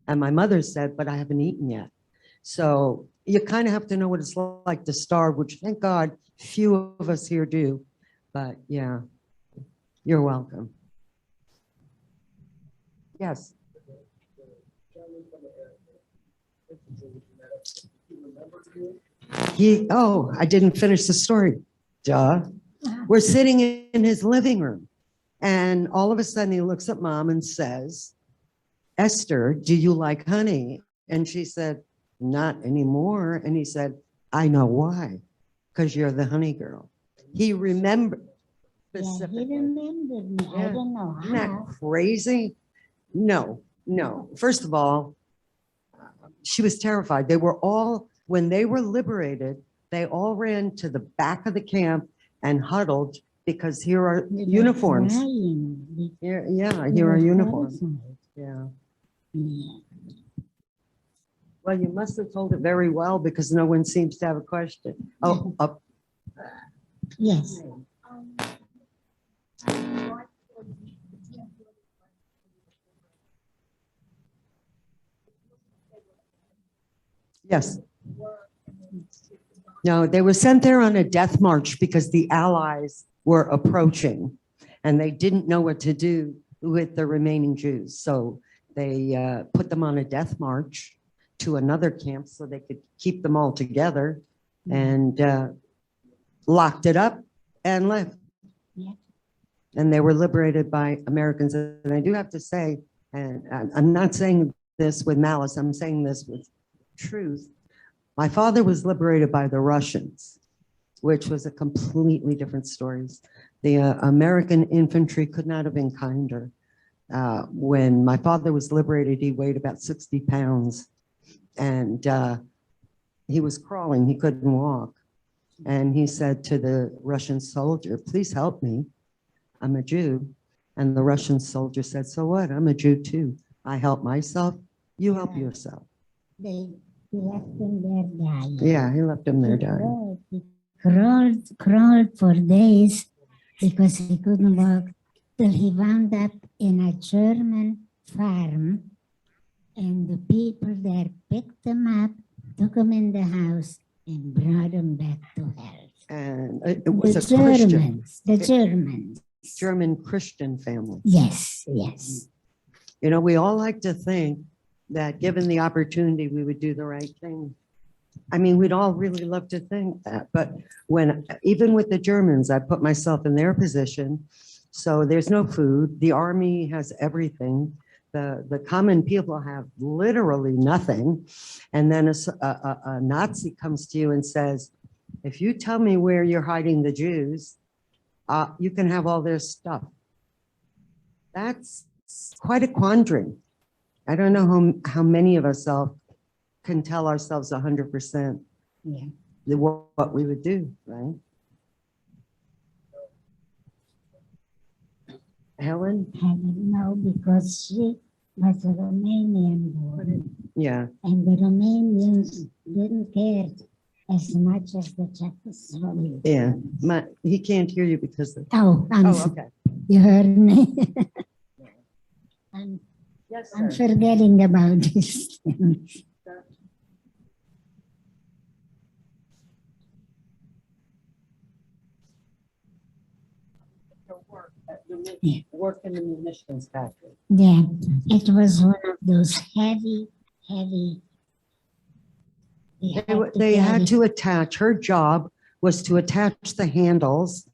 And my mother said, but I haven't eaten yet. So you kind of have to know what it's like to starve, which thank God few of us here do. But yeah, you're welcome. Yes. I didn't finish the story. Duh. We're sitting in his living room, and all of a sudden he looks at mom and says, Esther, do you like honey? And she said, not anymore. And he said, I know why, because you're the honey girl. He remembered. Yeah, he remembered me. Yeah. I don't know Isn't that how. crazy? No. First of all, she was terrified. They were all, when they were liberated, they all ran to the back of the camp and huddled because here are They were uniforms. crying. Here They are were uniforms. horrified. Yeah. Yeah. Well, you must have told it very well because no one seems to have a question. Oh, up. Yes. Yes. No, they were sent there on a death march because the Allies were approaching and they didn't know what to do with the remaining Jews. So they put them on a death march to another camp so they could keep them all together and locked it up and left. Yeah. And they were liberated by Americans. And I do have to say, and I'm not saying this with malice, I'm saying this with truth. My father was liberated by the Russians, which was a completely different story. The American infantry could not have been kinder. When my father was liberated, he weighed about 60 pounds and he was crawling, he couldn't walk. And he said to the Russian soldier, please help me, I'm a Jew. And the Russian soldier said, so what, I'm a Jew too. I help myself, you help yourself. They left him there dying. Yeah, he left him there dying. He crawled for days because he couldn't walk till he wound up in a German farm, and the people there picked him up, took him in the house, and brought him back to health. And it was The a Christian, Germans, the Germans. German Christian family. Yes, yes. You know, we all like to think that given the opportunity, we would do the right thing. I mean, we'd all really love to think that, but when, even with the Germans, I put myself in their position. So there's no food. The army has everything. The common people have literally nothing. And then a Nazi comes to you and says, if you tell me where you're hiding the Jews, you can have all their stuff. That's quite a quandary. I don't know how many of us all can tell ourselves 100% Yeah. what we would do, right? Helen? I don't know because she was a Romanian born, Yeah, and the Romanians didn't care as much as the Czechoslovakians. yeah. He can't hear you because of, Oh, okay. you heard me. I'm Yes, I'm sir. forgetting about this thing. Yeah. Work in the munitions factory. Yeah, it was one of those heavy. They had to attach, her job was to attach the handles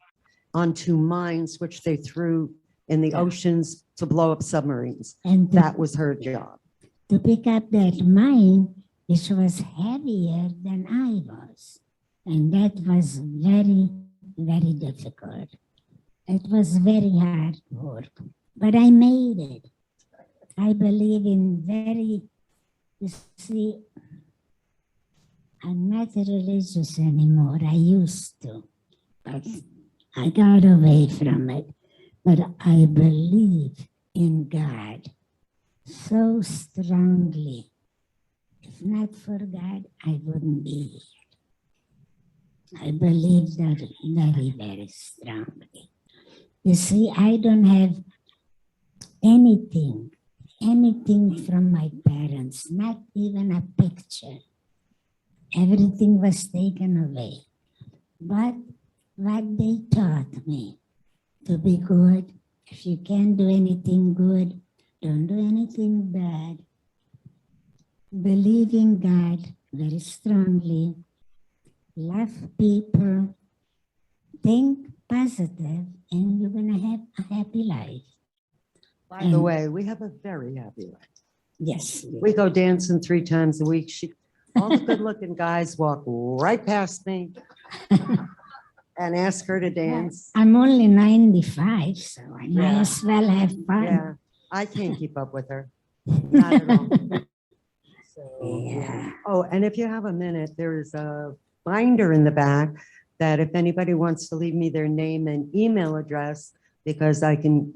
onto mines, which they threw in the oceans to blow up submarines. And That was her job. to pick up that mine, which was heavier than I was. And that was very, very difficult. It was very hard work, but I made it. I believe in you see, I'm not religious anymore. I used to, but I got away from it. But I believe in God so strongly. If not for God, I wouldn't be here. I believe that very, very strongly. You see, I don't have anything from my parents, not even a picture. Everything was taken away. But what they taught me, to be good, if you can't do anything good, don't do anything bad. Believe in God very strongly. Love people. Think positive, and you're going to have a happy life. By the way, we have a very happy life. Yes. We go dancing 3 times a week. All the good-looking guys walk right past me and ask her to dance. I'm only 95, so I might Yeah. as well have fun. Yeah, I can't keep up with her. Not at all. So, Yeah. oh, and if you have a minute, there is a binder in the back that if anybody wants to leave me their name and email address, because I can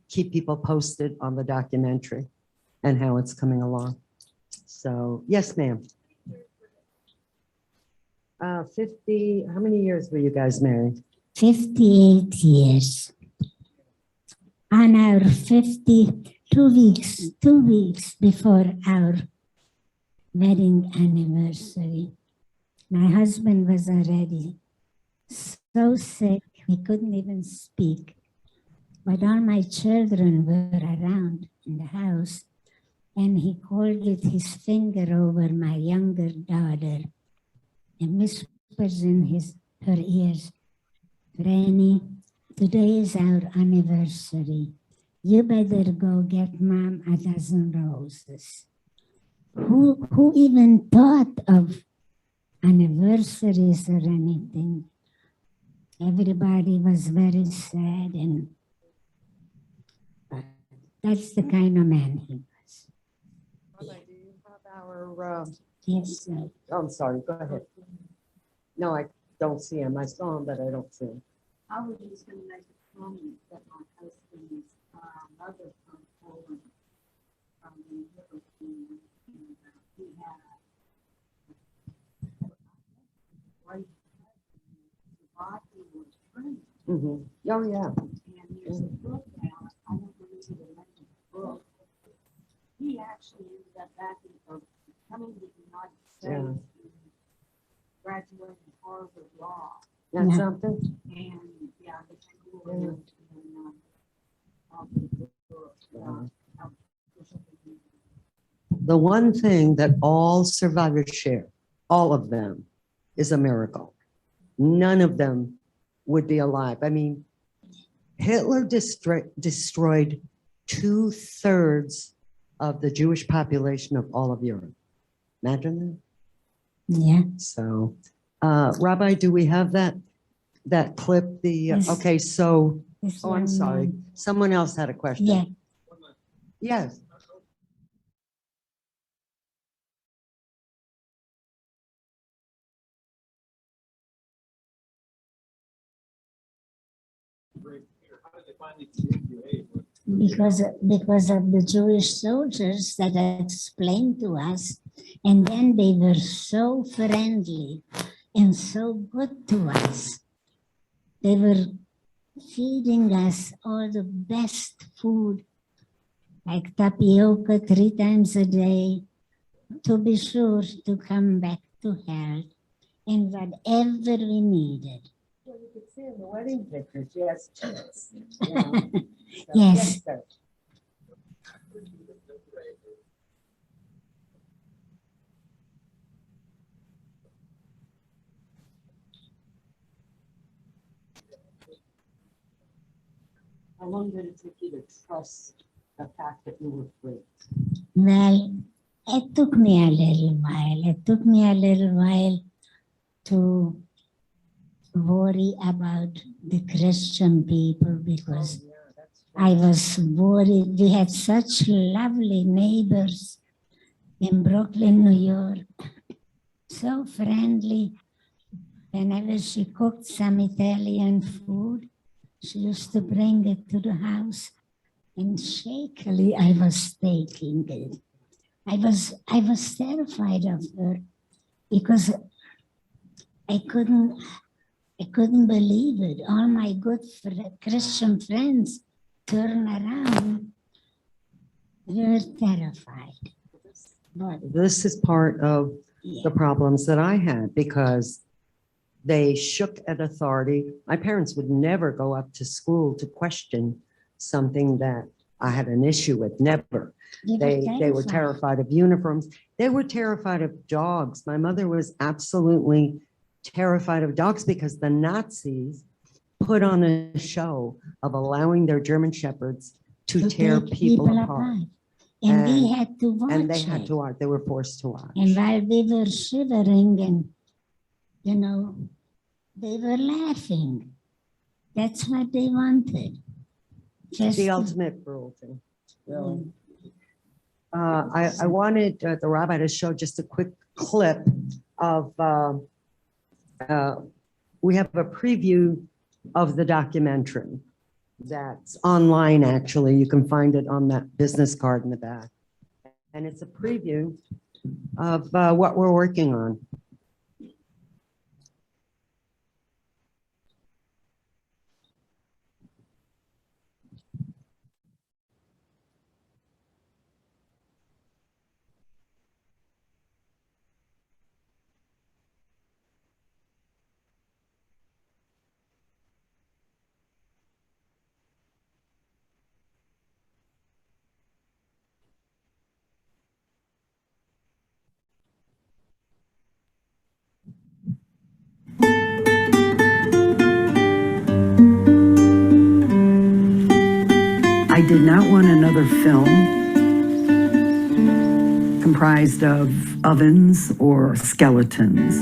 keep people posted on the documentary and how it's coming along. So, yes, ma'am. 50, how many years were you guys married? 58 years. On our 2 weeks before our wedding anniversary. My husband was already so sick, he couldn't even speak. But all my children were around in the house, and he called with his finger over my younger daughter and whispers in her ears, Granny, today is our anniversary. You better go get Mom a dozen roses. Who even thought of anniversaries or anything? Everybody was very sad, and that's the kind of man he was. Rabbi, do you have our, Yes, sir. oh, I'm sorry, go ahead. No, I don't see him. I saw him, but I don't see him. I was just gonna make a comment that my husband's mother from Poland, from the river, and he had a great Chabad was trained. Oh, yeah. And there's a book out, I don't remember the name of the book. He actually ended up back coming to the United Yeah. States and graduating Harvard Law. That's Yeah. something. And yeah, the Yeah. and the book. The one thing that all survivors share, all of them, is a miracle. None of them would be alive. I mean, Hitler destroyed 2/3 of the Jewish population of all of Europe. Imagine Yeah. that. So, Rabbi, do we have that clip? Yes. Okay, so, This oh, I'm young sorry. man. Someone else had a question. Yeah. Yes. Because of the Jewish soldiers that explained to us, and then they were so friendly and so good to us. They were feeding us all the best food, like tapioca 3 times a day, to be sure to come back to health and whatever we needed. Well, you could see in the wedding pictures, yes, chips. Yes. sir. How long did it take you to trust the fact that you were free? Well, it took me a little while. It took me a little while to worry about the Christian people because Yeah, that's I was worried. We had such lovely neighbors in Brooklyn, New York, so friendly. Whenever she cooked some Italian food, she used to bring it to the house, and shakily I was taking it. I was terrified of her because I couldn't believe it. All my good Christian friends turn around. They were terrified. But This is part of yeah, the problems that I had because they shook at authority. My parents would never go up to school to question something that I had an issue with, never. They were terrified of uniforms. They were terrified of dogs. My mother was absolutely terrified of dogs because the Nazis put on a show of allowing their German shepherds to tear take people apart. And we And- had to watch And they had it. to watch, they were forced to watch. And while we were shivering and, they were laughing. That's what they wanted. Just The to- ultimate cruelty. Really. I wanted the rabbi to show just a quick clip of, we have a preview of the documentary that's online, actually. You can find it on that business card in the back. And it's a preview of what we're working on. I did not want another film comprised of ovens or skeletons.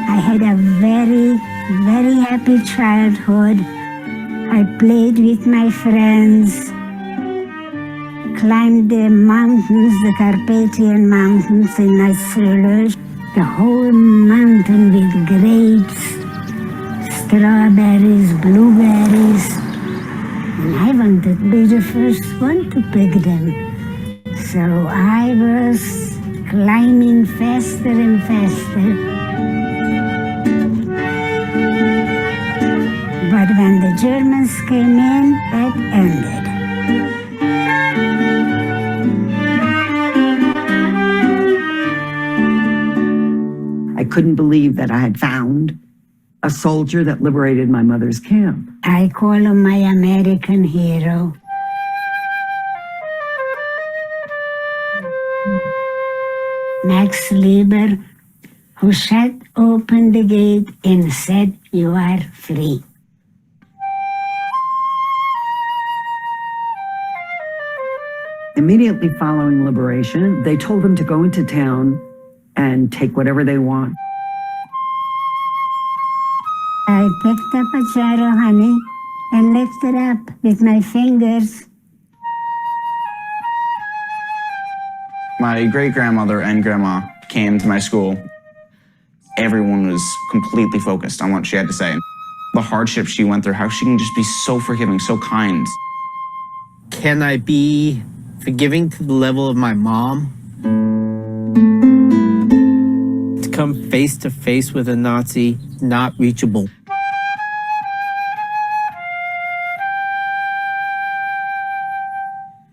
I had a very, very happy childhood. I played with my friends, climbed the mountains, the Carpathian Mountains in Iceland, the whole mountain with grapes, strawberries, blueberries. And I wanted to be the first one to pick them. So I was climbing faster and faster. But when the Germans came in, that ended. I couldn't believe that I had found a soldier that liberated my mother's camp. I call him my American hero. Max Lieber, who shut open the gate and said, "You are free." Immediately following liberation, they told them to go into town and take whatever they want. I picked up a jar of honey and licked it up with my fingers. My great-grandmother and grandma came to my school. Everyone was completely focused on what she had to say. The hardship she went through, how she can just be so forgiving, so kind. Can I be forgiving to the level of my mom? To come face to face with a Nazi, not reachable.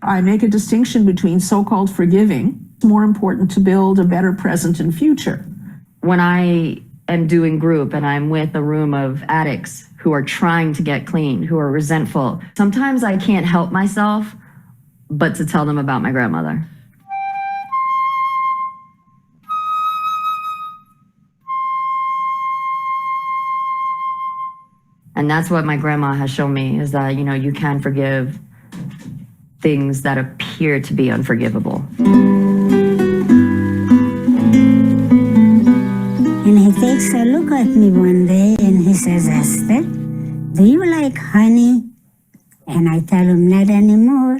I make a distinction between so-called forgiving. It's more important to build a better present and future. When I am doing group and I'm with a room of addicts who are trying to get clean, who are resentful, sometimes I can't help myself but to tell them about my grandmother. And that's what my grandma has shown me, is that, you can forgive things that appear to be unforgivable. And he takes a look at me one day and he says, "Esther, do you like honey?" And I tell him, "Not anymore."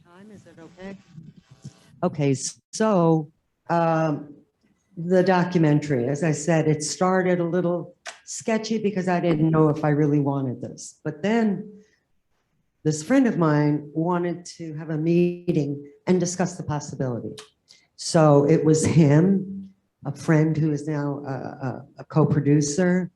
Time, is it okay? Okay, so the documentary, as I said, it started a little sketchy because I didn't know if I really wanted this. But then this friend of mine wanted to have a meeting and discuss the possibility. So it was him, a friend who is now a co-producer.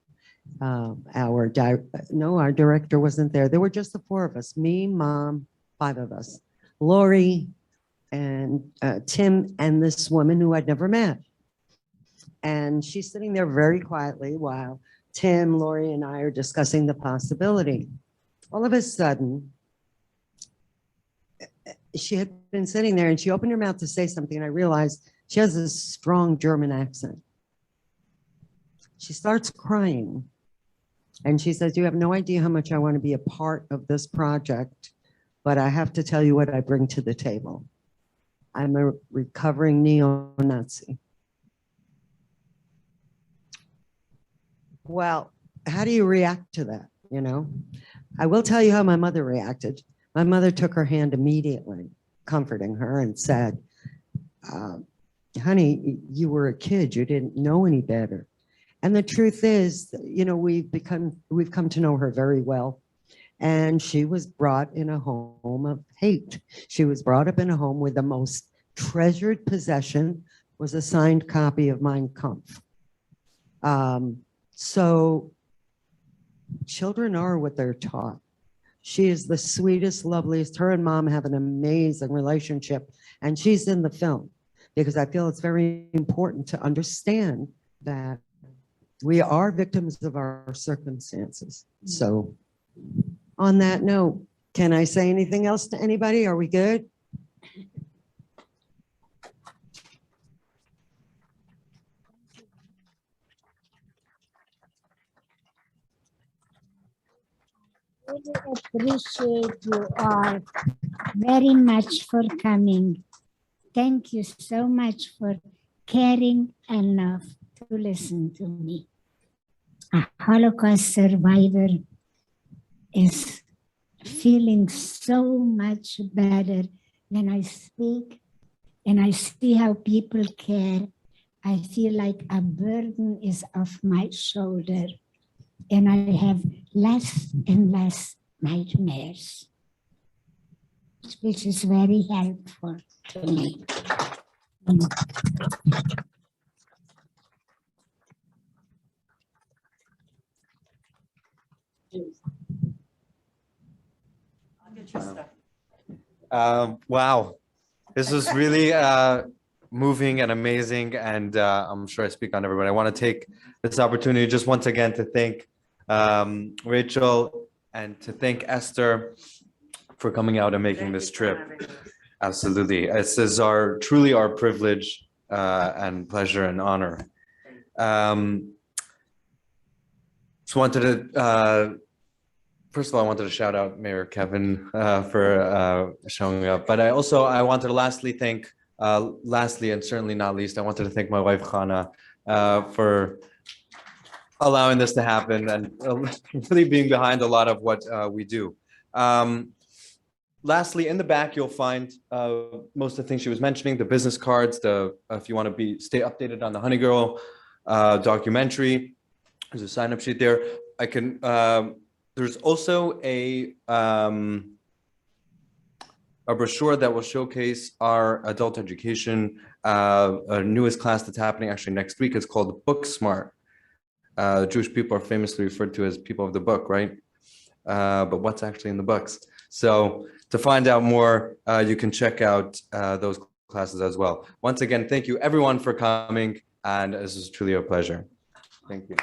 Our director wasn't there. There were just the four of us, me, Mom, five of us, Lori, and Tim, and this woman who I'd never met. And she's sitting there very quietly while Tim, Lori, and I are discussing the possibility. All of a sudden, she had been sitting there and she opened her mouth to say something, and I realized she has this strong German accent. She starts crying and she says, "You have no idea how much I want to be a part of this project, but I have to tell you what I bring to the table. I'm a recovering neo-Nazi." Well, how do you react to that? I will tell you how my mother reacted. My mother took her hand immediately, comforting her, and said, "Honey, you were a kid. You didn't know any better." And the truth is, we've come to know her very well. And she was brought in a home of hate. She was brought up in a home where the most treasured possession was a signed copy of Mein Kampf. So children are what they're taught. She is the sweetest, loveliest. Her and Mom have an amazing relationship, and she's in the film because I feel it's very important to understand that we are victims of our circumstances. So on that note, can I say anything else to anybody? Are we good? really appreciate you all very much for coming. Thank you so much for caring enough to listen to me. A Holocaust survivor is feeling so much better when I speak and I see how people care. I feel like a burden is off my shoulder and I have less and less nightmares, which is very helpful to me. Wow, this was really moving and amazing, and I'm sure I speak on everybody. I want to take this opportunity just once again to thank Rachel and to thank Esther for coming out and making this trip. Absolutely, this is truly our privilege and pleasure and honor. Just wanted to. First of all, I wanted to shout out Mayor Kevin for showing up, but I wanted to lastly and certainly not least, I wanted to thank my wife Hannah for allowing this to happen and really being behind a lot of what we do. Lastly, in the back, you'll find most of the things she was mentioning, the business cards, if you want to stay updated on the Honey Girl documentary, there's a sign-up sheet there. There's also a brochure that will showcase our adult education, our newest class that's happening actually next week. It's called Book Smart. Jewish people are famously referred to as people of the book, right? But what's actually in the books? So to find out more, you can check out those classes as well. Once again, thank you everyone for coming, and this is truly a pleasure. Thank you.